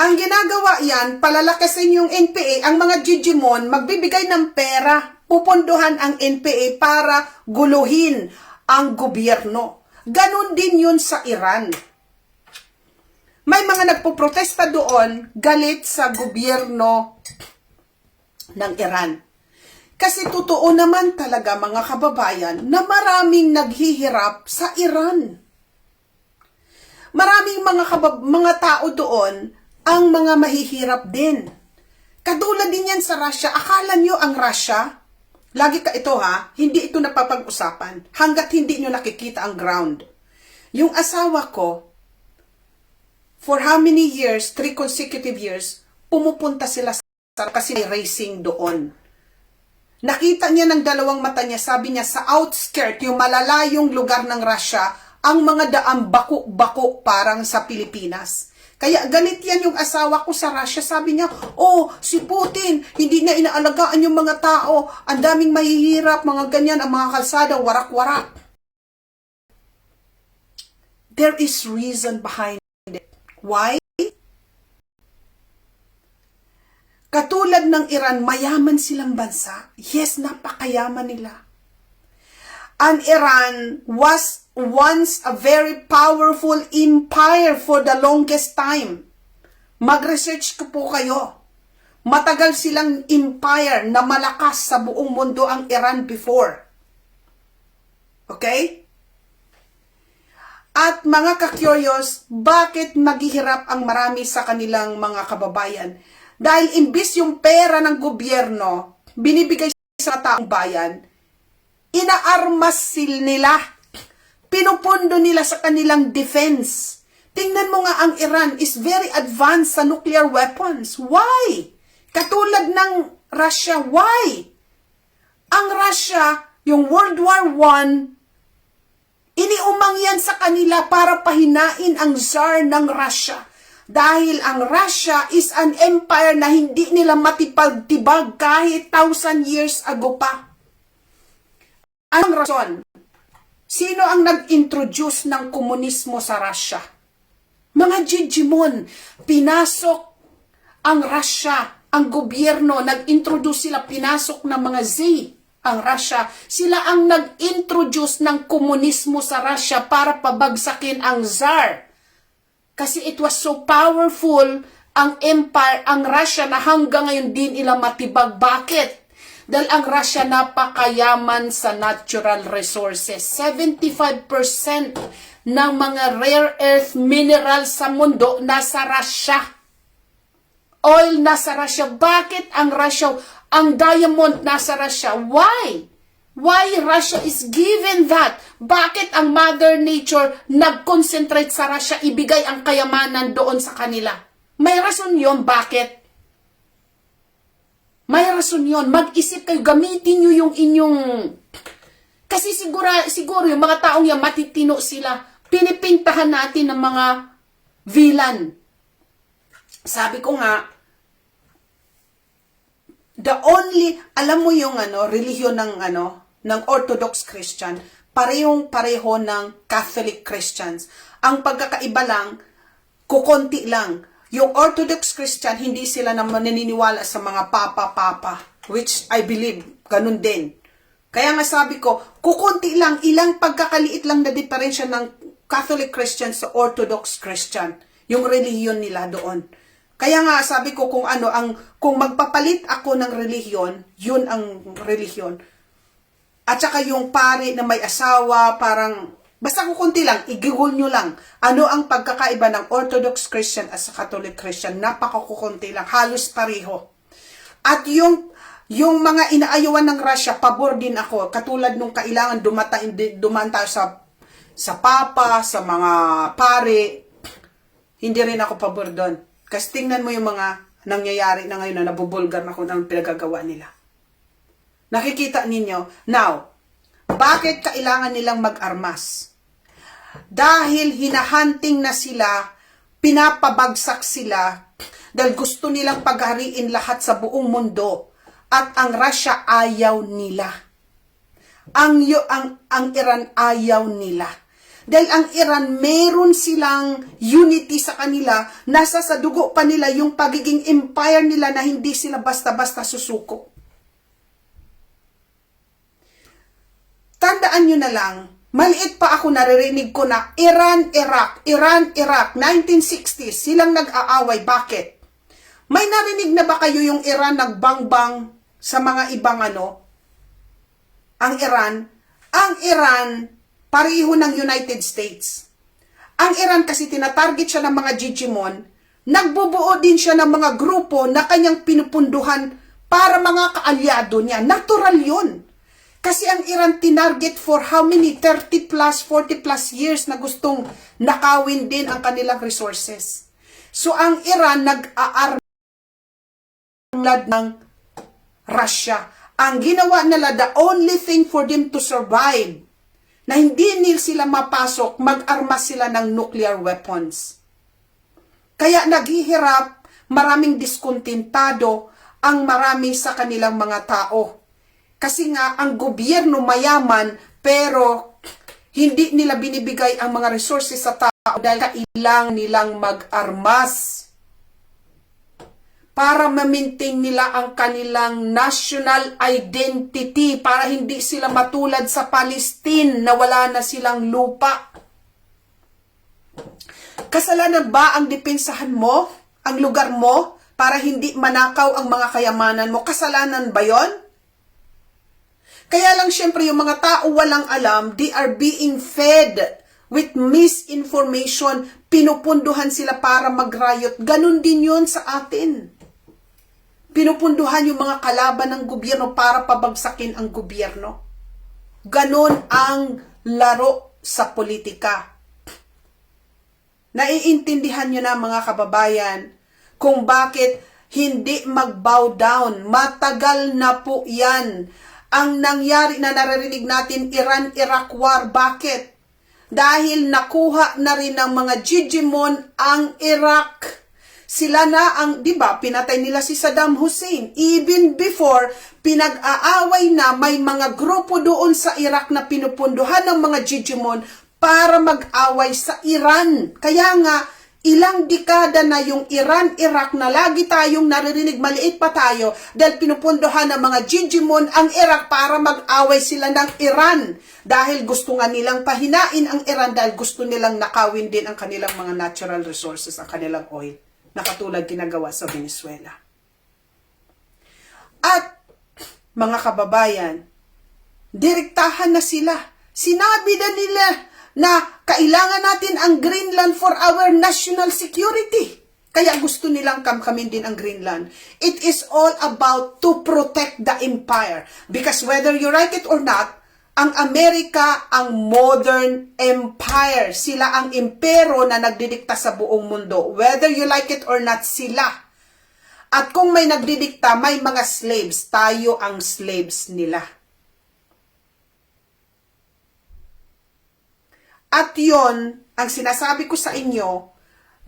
Ang ginagawa yan, palalakasin yung NPA, ang mga Digimon, magbibigay ng pera, pupunduhan ang NPA para guluhin ang gobyerno. Ganon din yun sa Iran. May mga nagpoprotesta doon, galit sa gobyerno ng Iran. Kasi totoo naman talaga, mga kababayan, na maraming naghihirap sa Iran. Maraming mga tao doon, ang mga mahihirap din. Katulad din yan sa Russia. Akala nyo ang Russia, lagi ka ito hindi ito napapag-usapan hanggat hindi nyo nakikita ang ground. Yung asawa ko, for how many years, 3 consecutive years, pumupunta sila sa kasi may racing doon. Nakita niya ng dalawang mata niya, sabi niya sa outskirt, yung malalayong lugar ng Russia, ang mga daan bako-bako parang sa Pilipinas. Kaya galit yan yung asawa ko sa Russia. Sabi niya, si Putin, hindi na inaalagaan yung mga tao. Ang daming mahihirap, mga ganyan, ang mga kalsada, warak-warak. There is reason behind it. Why? Katulad ng Iran, mayaman silang bansa. Yes, napakayaman nila. And Iran was once a very powerful empire for the longest time. Mag-research ko po kayo. Matagal silang empire na malakas sa buong mundo ang Iran before. Okay? At mga ka-curious, bakit maghihirap ang marami sa kanilang mga kababayan? Dahil imbis yung pera ng gobyerno, binibigay sa taong bayan, inaarmas nila. Pinupondo nila sa kanilang defense. Tingnan mo nga ang Iran is very advanced sa nuclear weapons. Why? Katulad ng Russia. Why? Ang Russia, yung World War I, iniumang yan sa kanila para pahinain ang Tsar ng Russia. Dahil ang Russia is an empire na hindi nila matipagtibag kahit 1,000 years ago pa. Anong rason? Sino ang nag-introduce ng komunismo sa Russia? Mga Jejemon. Pinasok ang Russia, ang gobyerno, nag-introduce sila, pinasok ng mga Z, ang Russia. Sila ang nag-introduce ng komunismo sa Russia para pabagsakin ang Tsar. Kasi it was so powerful ang empire, ang Russia, na hanggang ngayon din nila matibag. Bakit? Dahil ang Russia napakayaman sa natural resources. 75% ng mga rare earth minerals sa mundo nasa Russia. Oil nasa Russia. Bakit ang Russia, ang diamond nasa Russia? Why? Why Russia is given that? Bakit ang Mother Nature nag-concentrate sa Russia, ibigay ang kayamanan doon sa kanila? May rason yon. Bakit? May rason yon. Mag-isip kayo, gamitin nyo yung inyong... Kasi siguro yung mga taong yan, matitino sila. Pinipintahan natin ng mga villain. Sabi ko nga, alam mo yung relihiyon ng Orthodox Christian, parehong-pareho ng Catholic Christians. Ang pagkakaiba lang, kukonti lang. Yung Orthodox Christian, hindi sila naman naniniwala sa mga papa-papa, which I believe, ganun din. Kaya nga sabi ko, kukonti lang, ilang pagkakaliit lang na diferensya ng Catholic Christian sa Orthodox Christian, yung relihiyon nila doon. Kaya nga sabi ko kung magpapalit ako ng relihiyon, yun ang relihiyon. At saka yung pare na may asawa, parang, basta kukunti lang, i-google nyo lang. Ano ang pagkakaiba ng Orthodox Christian at sa Catholic Christian? Napakakukunti lang, halos pareho. At yung mga inaayuan ng Russia, pabor din ako. Katulad nung kailangan dumaan tayo sa papa, sa mga pare, hindi rin ako pabor doon. Kasi tingnan mo yung mga nangyayari na ngayon na nabubulgar na kung anong pinagagawa nila. Nakikita ninyo. Now, bakit kailangan nilang mag-armas? Dahil hinahunting na sila, pinapabagsak sila, dahil gusto nilang paghariin lahat sa buong mundo. At ang Russia ayaw nila. Ang Iran ayaw nila. Dahil ang Iran, meron silang unity sa kanila, nasa sa dugo pa nila yung pagiging empire nila na hindi sila basta-basta susuko. Tandaan nyo na lang, maliit pa ako naririnig ko na Iran, Iraq, 1960s, silang nag-aaway. Bakit? May narinig na ba kayo yung Iran nagbangbang sa mga ibang Ang Iran, pareho ng United States. Ang Iran kasi tinatarget siya ng mga Jejemon, nagbubuo din siya ng mga grupo na kanyang pinupunduhan para mga kaalyado niya. Natural yun. Kasi ang Iran tinarget for how many? 30 plus, 40 plus years na gustong nakawin din ang kanilang resources. So ang Iran nag-aarmad ng Russia. Ang ginawa nila, the only thing for them to survive, na hindi nila sila mapasok, mag-armas sila ng nuclear weapons. Kaya naghihirap, maraming diskontentado ang marami sa kanilang mga tao. Kasi nga, ang gobyerno mayaman, pero hindi nila binibigay ang mga resources sa tao dahil kailangan nilang mag-armas para ma-maintain nila ang kanilang national identity, para hindi sila matulad sa Palestine na wala na silang lupa. Kasalanan ba ang depensahan mo, ang lugar mo, para hindi manakaw ang mga kayamanan mo? Kasalanan ba yon? Kaya lang syempre yung mga tao walang alam, they are being fed with misinformation, pinupunduhan sila para mag-riot. Ganun din yun sa atin. Pinupunduhan yung mga kalaban ng gobyerno para pabagsakin ang gobyerno. Ganon ang laro sa politika. Naiintindihan nyo na mga kababayan kung bakit hindi mag-bow down. Matagal na po yan. Ang nangyari na naririnig natin, Iran-Iraq War. Bakit? Dahil nakuha na rin ng mga Jijimon ang Iraq. Sila na ang, di ba, pinatay nila si Saddam Hussein. Even before, pinag-aaway na may mga grupo doon sa Iraq na pinupunduhan ng mga Jijimon para mag-away sa Iran. Kaya nga, ilang dekada na yung Iran-Iraq na lagi tayong naririnig, maliit pa tayo, dahil pinupunduhan ng mga Jijimon ang Iraq para mag-away sila ng Iran. Dahil gusto nga nilang pahinain ang Iran dahil gusto nilang nakawin din ang kanilang mga natural resources, ang kanilang oil, na katulad ginagawa sa Venezuela. At, mga kababayan, direktahan na sila. Sinabi na nila na kailangan natin ang Greenland for our national security. Kaya gusto nilang kamkamin din ang Greenland. It is all about to protect the empire. Because whether you like it or not, ang Amerika ang modern empire. Sila ang impero na nagdidikta sa buong mundo. Whether you like it or not, sila. At kung may nagdidikta, may mga slaves. Tayo ang slaves nila. At yon ang sinasabi ko sa inyo,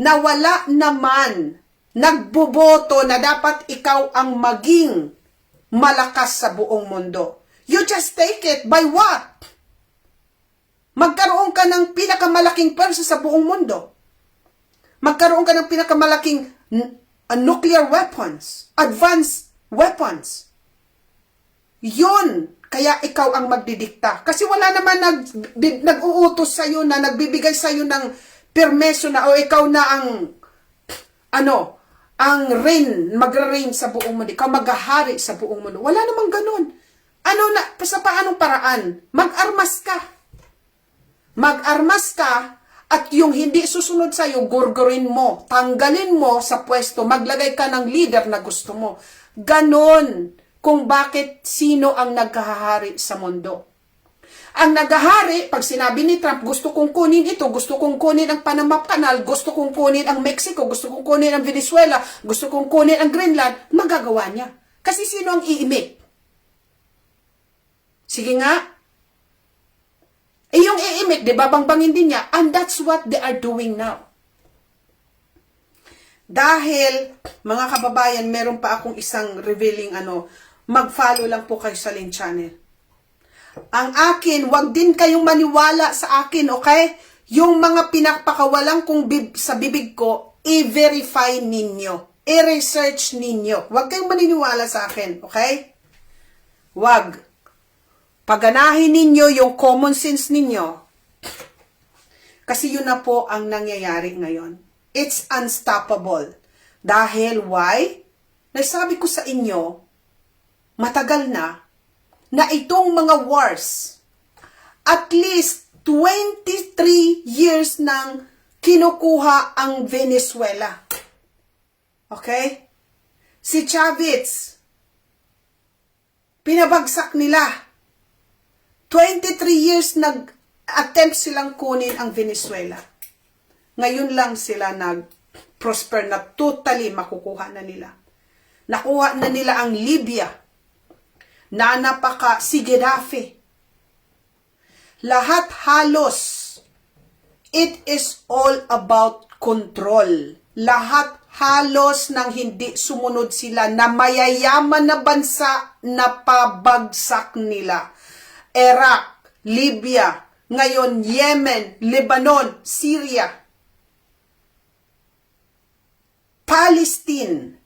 na wala naman nagboboto na dapat ikaw ang maging malakas sa buong mundo. You just take it. By what? Magkaroon ka ng pinakamalaking pwersa sa buong mundo. Magkaroon ka ng pinakamalaking nuclear weapons, advanced weapons. Yun, kaya ikaw ang magdidikta. Kasi wala naman nag-uutos sa'yo na nagbibigay sa'yo ng permeso na o ikaw na ang magra-reign sa buong mundo. Ikaw maghahari sa buong mundo. Wala namang ganun. Sa paanong paraan? Mag-armas ka. Mag-armas ka at yung hindi susunod sa'yo, gurgurin mo, tanggalin mo sa pwesto, maglagay ka ng leader na gusto mo. Ganon kung bakit sino ang nagkahahari sa mundo. Ang naghahari, pag sinabi ni Trump, gusto kong kunin ito, gusto kong kunin ang Panama Canal, gusto kong kunin ang Mexico, gusto kong kunin ang Venezuela, gusto kong kunin ang Greenland, magagawa niya. Kasi sino ang iimik? Sige nga. Yung iimik, di ba, bangbangin din niya. And that's what they are doing now. Dahil, mga kababayan, meron pa akong isang revealing mag-follow lang po kayo sa Lynn Channel. Ang akin, wag din kayong maniwala sa akin, okay? Yung mga pinapakawalan kong sa bibig ko, i-verify ninyo. I-research ninyo. Wag kayong maniniwala sa akin, okay? Wag. Paganahin ninyo yung common sense ninyo. Kasi yun na po ang nangyayari ngayon. It's unstoppable. Dahil why? Nasabi ko sa inyo, matagal na itong mga wars, at least 23 years nang kinukuha ang Venezuela. Okay? Si Chavez, pinabagsak nila. 23 years nag-attempt silang kunin ang Venezuela. Ngayon lang sila nag-prosper na totally makukuha na nila. Nakuha na nila ang Libya. Si Gaddafi. Lahat halos. It is all about control. Lahat halos nang hindi sumunod sila na mayayaman na bansa na pabagsak nila. Iraq, Libya, ngayon Yemen, Lebanon, Syria, Palestine.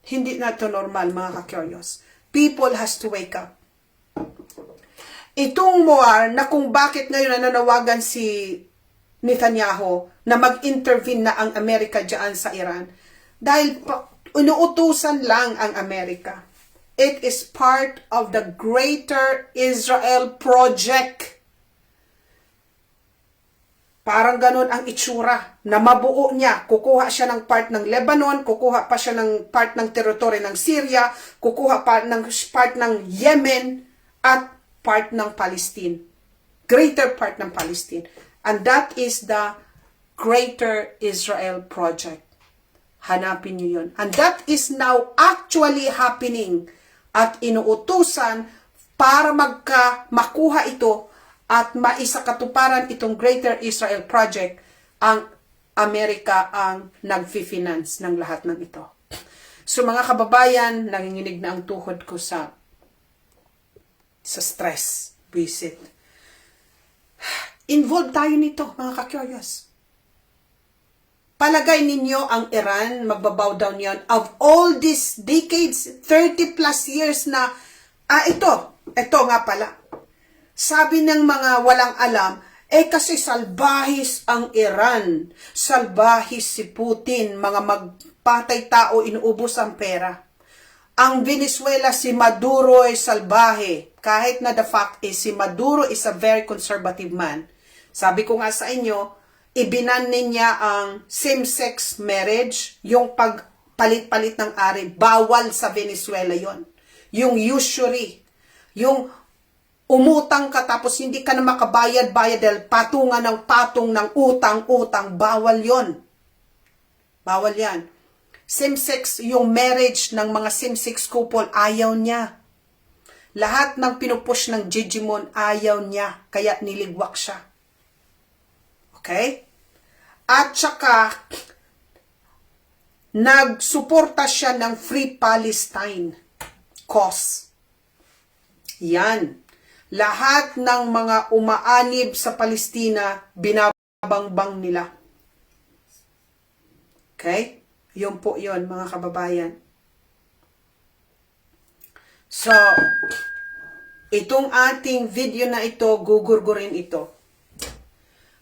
Hindi na ito normal, mga ka-curious. People has to wake up. Itong war na kung bakit ngayon nananawagan si Netanyahu na mag-intervene na ang Amerika dyan sa Iran. Dahil inuutusan lang ang Amerika. It is part of the Greater Israel Project. Parang ganun ang itsura na mabuo niya. Kukuha siya ng part ng Lebanon, kukuha pa siya ng part ng teritoryo ng Syria, kukuha pa ng part ng Yemen, at part ng Palestine. Greater part ng Palestine. And that is the Greater Israel Project. Hanapin niyo yun. And that is now actually happening at inuutusan para makuha ito at maisakatuparan itong Greater Israel Project. Ang Amerika ang nag-finance ng lahat ng ito. So mga kababayan, nanginginig na ang tuhod ko sa stress, visit. Involved tayo nito, mga ka-curious. Palagay ninyo ang Iran, magbabow down yan. Of all these decades, 30 plus years na, ito nga pala. Sabi ng mga walang alam, kasi salbahis ang Iran. Salbahis si Putin, mga magpatay tao, inuubos ang pera. Ang Venezuela, si Maduro ay salbahe. Kahit na the fact is, si Maduro is a very conservative man. Sabi ko nga sa inyo, ibinan niya ang same-sex marriage, yung pagpalit-palit ng ari, bawal sa Venezuela yon. Yung usury, yung umutang ka tapos hindi ka na makabayad-bayad dahil patungan ng patong ng utang-utang, bawal yon. Bawal yan. Same-sex, yung marriage ng mga same-sex couple, ayaw niya. Lahat ng pinupush ng Digimon, ayaw niya. Kaya niligwak siya. Okay? At saka, nagsuporta siya ng Free Palestine cause. Yan. Lahat ng mga umaanib sa Palestina, binabangbang nila. Okay? Yun po yun, mga kababayan. So, itong ating video na ito, gugurgurin ito.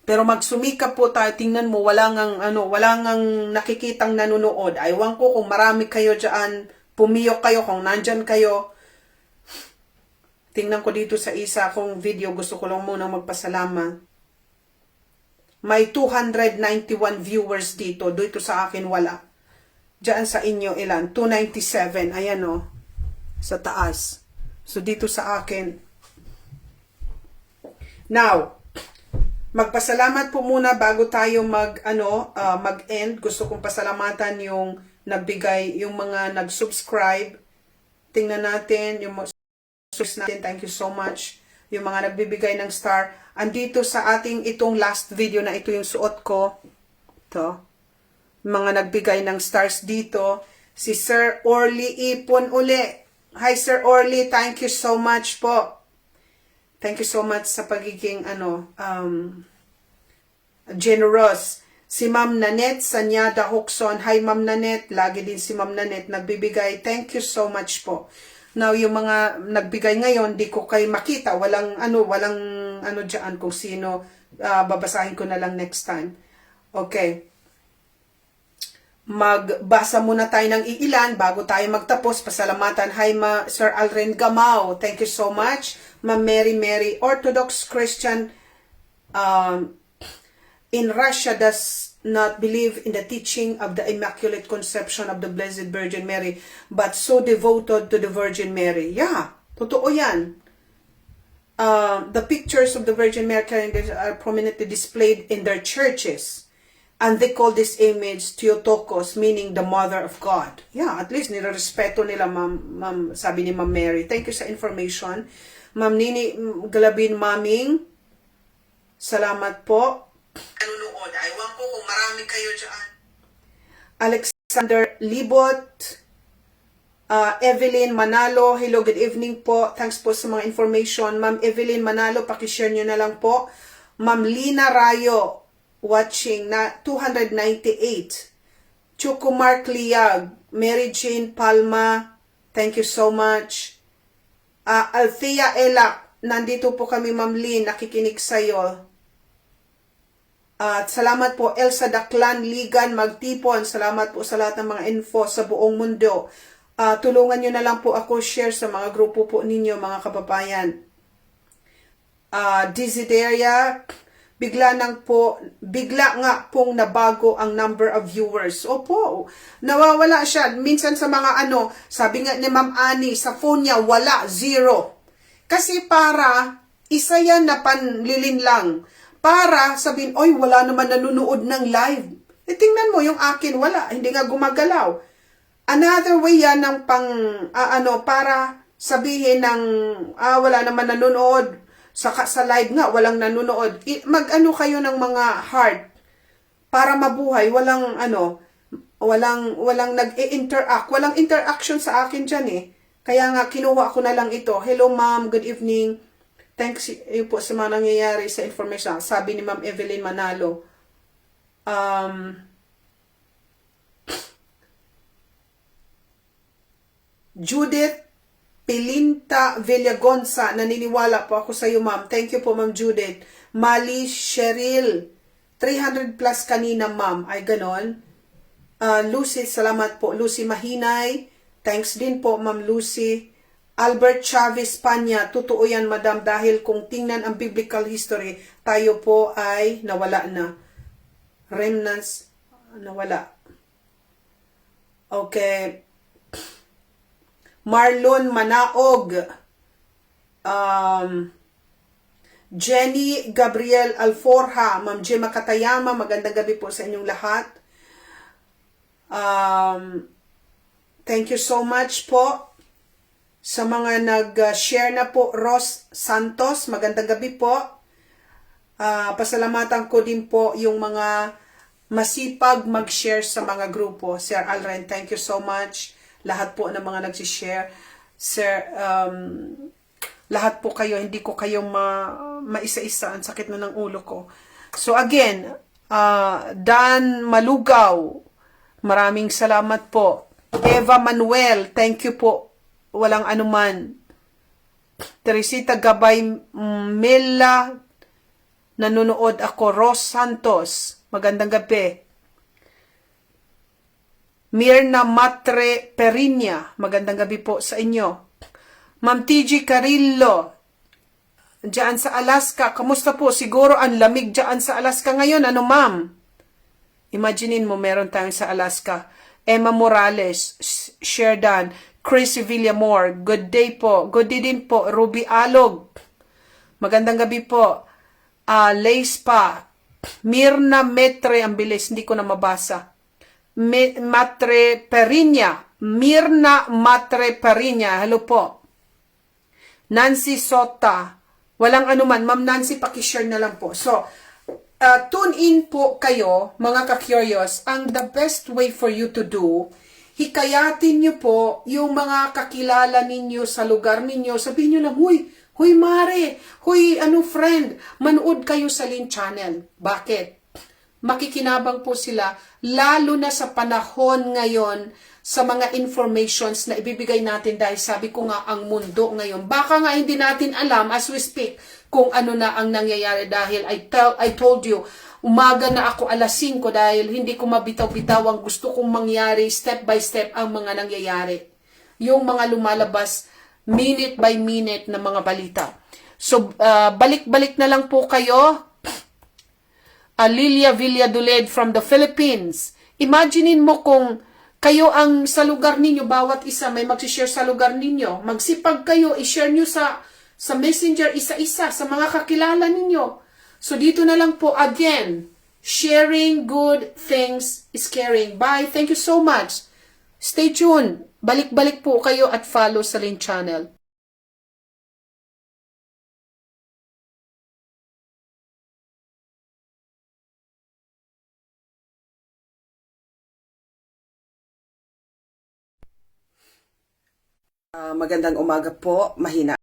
Pero magsumika po tayo, tingnan mo, wala ngang nakikitang nanonood. Aywan ko kung marami kayo dyan, pumiyok kayo, kung nandyan kayo. Tingnan ko dito sa isa kong video, gusto ko lang muna magpasalamat. May 291 viewers dito sa akin wala. Diyan sa inyo ilan? 297, ayan o, sa taas. So dito sa akin. Now, magpasalamat po muna bago tayo mag-end. Gusto kong pasalamatan yung nagbigay, yung mga nag-subscribe. Tingnan natin yung natin. Thank you so much. Yung mga nagbibigay ng star. Andito sa ating itong last video na ito yung suot ko. Ito. Mga nagbigay ng stars dito. Si Sir Orly Ipon uli. Hi Sir Orly, thank you so much po. Thank you so much sa pagiging generous. Si Ma'am Nanette Sanyada Hoxon. Hi Ma'am Nanette. Lagi din si Ma'am Nanette nagbibigay. Thank you so much po. Now, yung mga nagbigay ngayon, di ko kayo makita. Walang dyan kung sino. Babasahin ko na lang next time. Okay. Magbasa muna tayo ng iilan bago tayo magtapos. Pasalamatan. Hi, Sir Alren Gamao. Thank you so much. Ma'am Mary, Orthodox Christian in Russia does not believe in the teaching of the Immaculate Conception of the Blessed Virgin Mary, but so devoted to the Virgin Mary. Yeah, totoo yan. The pictures of the Virgin Mary are prominently displayed in their churches. And they call this image Theotokos, meaning the Mother of God. Yeah, at least nirerespeto nila, ma'am, sabi ni Ma'am Mary. Thank you sa information. Ma'am Nini Galabin Maming, salamat po. Nanunood. Aywan ko kung marami kayo dyan. Alexander Libot, Evelyn Manalo, hello, good evening po. Thanks po sa mga information. Ma'am Evelyn Manalo, pakishare nyo na lang po. Ma'am Lina Rayo, watching na 298. Chuko Mark Liag, Mary Jane Palma, thank you so much. Althea Elak, nandito po kami Ma'am Lynn, nakikinig sa'yo. Salamat po Elsa Daklan Ligan Magtipon, salamat po sa lahat ng mga info sa buong mundo. Tulungan nyo na lang po ako share sa mga grupo po ninyo mga kababayan. Desideria, bigla nga pong nabago ang number of viewers. Opo, nawawala siya. Minsan sa mga sabi nga ni Ma'am Ani, sa phone niya, wala, 0. Kasi para, isa yan na panlilin lang. para sabihin, oy, wala naman nanonood ng live. Eh, tingnan mo, yung akin, wala. Hindi nga gumagalaw. Another way yan ng para sabihin ng, wala naman nanonood. Sa live nga, walang nanonood. Mag-ano kayo ng mga heart para mabuhay. Walang nag-interact. Walang interaction sa akin dyan eh. Kaya nga, kinuha ko na lang ito. Hello, ma'am. Good evening. Thanks po sa mga nangyayari sa information. Sabi ni Ma'am Evelyn Manalo. Judith Pilinta Villagonza, naniniwala po ako sa iyo, ma'am. Thank you po, Ma'am Judith. Mali Cheryl, 300 plus kanina, ma'am. Ay, ganon. Lucy, salamat po. Lucy Mahinay, thanks din po, Ma'am Lucy. Albert Chavez Panya, totoo yan, madam, dahil kung tingnan ang biblical history, tayo po ay nawala na. Remnants, nawala. Okay. Marlon Manaog, Jenny Gabriel Alforja, Ma'am Gemma Katayama, magandang gabi po sa inyong lahat. Thank you so much po sa mga nag-share na po. Ross Santos, magandang gabi po. Pasalamatan ko din po yung mga masipag mag-share sa mga grupo. Sir Alren, thank you so much. Lahat po ng mga nagsishare. Sir, lahat po kayo, hindi ko kayo maisa-isa. Ang sakit na ng ulo ko. So again, Dan Malugaw, maraming salamat po. Eva Manuel, thank you po. Walang anuman. Teresita Gabay Mela, nanonood ako. Ros Santos, magandang gabi. Mirna Matre Perinya, magandang gabi po sa inyo. Ma'am TG Carillo, dyan sa Alaska, kamusta po? Siguro ang lamig dyan sa Alaska ngayon, ano ma'am? Imaginein mo, meron tayong sa Alaska. Emma Morales, Sherdan, Chris Villamore, good day po. Good day din po, Ruby Alog. Magandang gabi po. Lace pa. Mirna Metre, ang bilis, hindi ko na mabasa. Matre Perinya, Mirna Matre Perinya, hello po. Nancy Sota, walang anuman, Ma'am Nancy, pakishare na lang po. So, tune in po kayo, mga ka-curious, ang the best way for you to do, hikayatin nyo po yung mga kakilala ninyo sa lugar ninyo, sabihin nyo lang, huy mare, huy friend, manood kayo sa Lin Channel. Bakit? Makikinabang po sila, lalo na sa panahon ngayon, sa mga informations na ibibigay natin dahil sabi ko nga ang mundo ngayon. Baka nga hindi natin alam as we speak kung ano na ang nangyayari dahil I told you, umaga na ako alas 5 dahil hindi ko mabitaw-bitaw ang gusto kong mangyari step by step ang mga nangyayari. Yung mga lumalabas minute by minute na mga balita. So, balik-balik na lang po kayo. Lilia Villadolid from the Philippines. Imaginein mo kung kayo ang sa lugar ninyo, bawat isa may mag-share sa lugar ninyo. Magsipag kayo, i-share nyo sa messenger isa-isa, sa mga kakilala ninyo. So dito na lang po again, sharing good things is caring. Bye. Thank you so much. Stay tuned. Balik-balik po kayo at follow sa Lin Channel. Magandang umaga po, mahina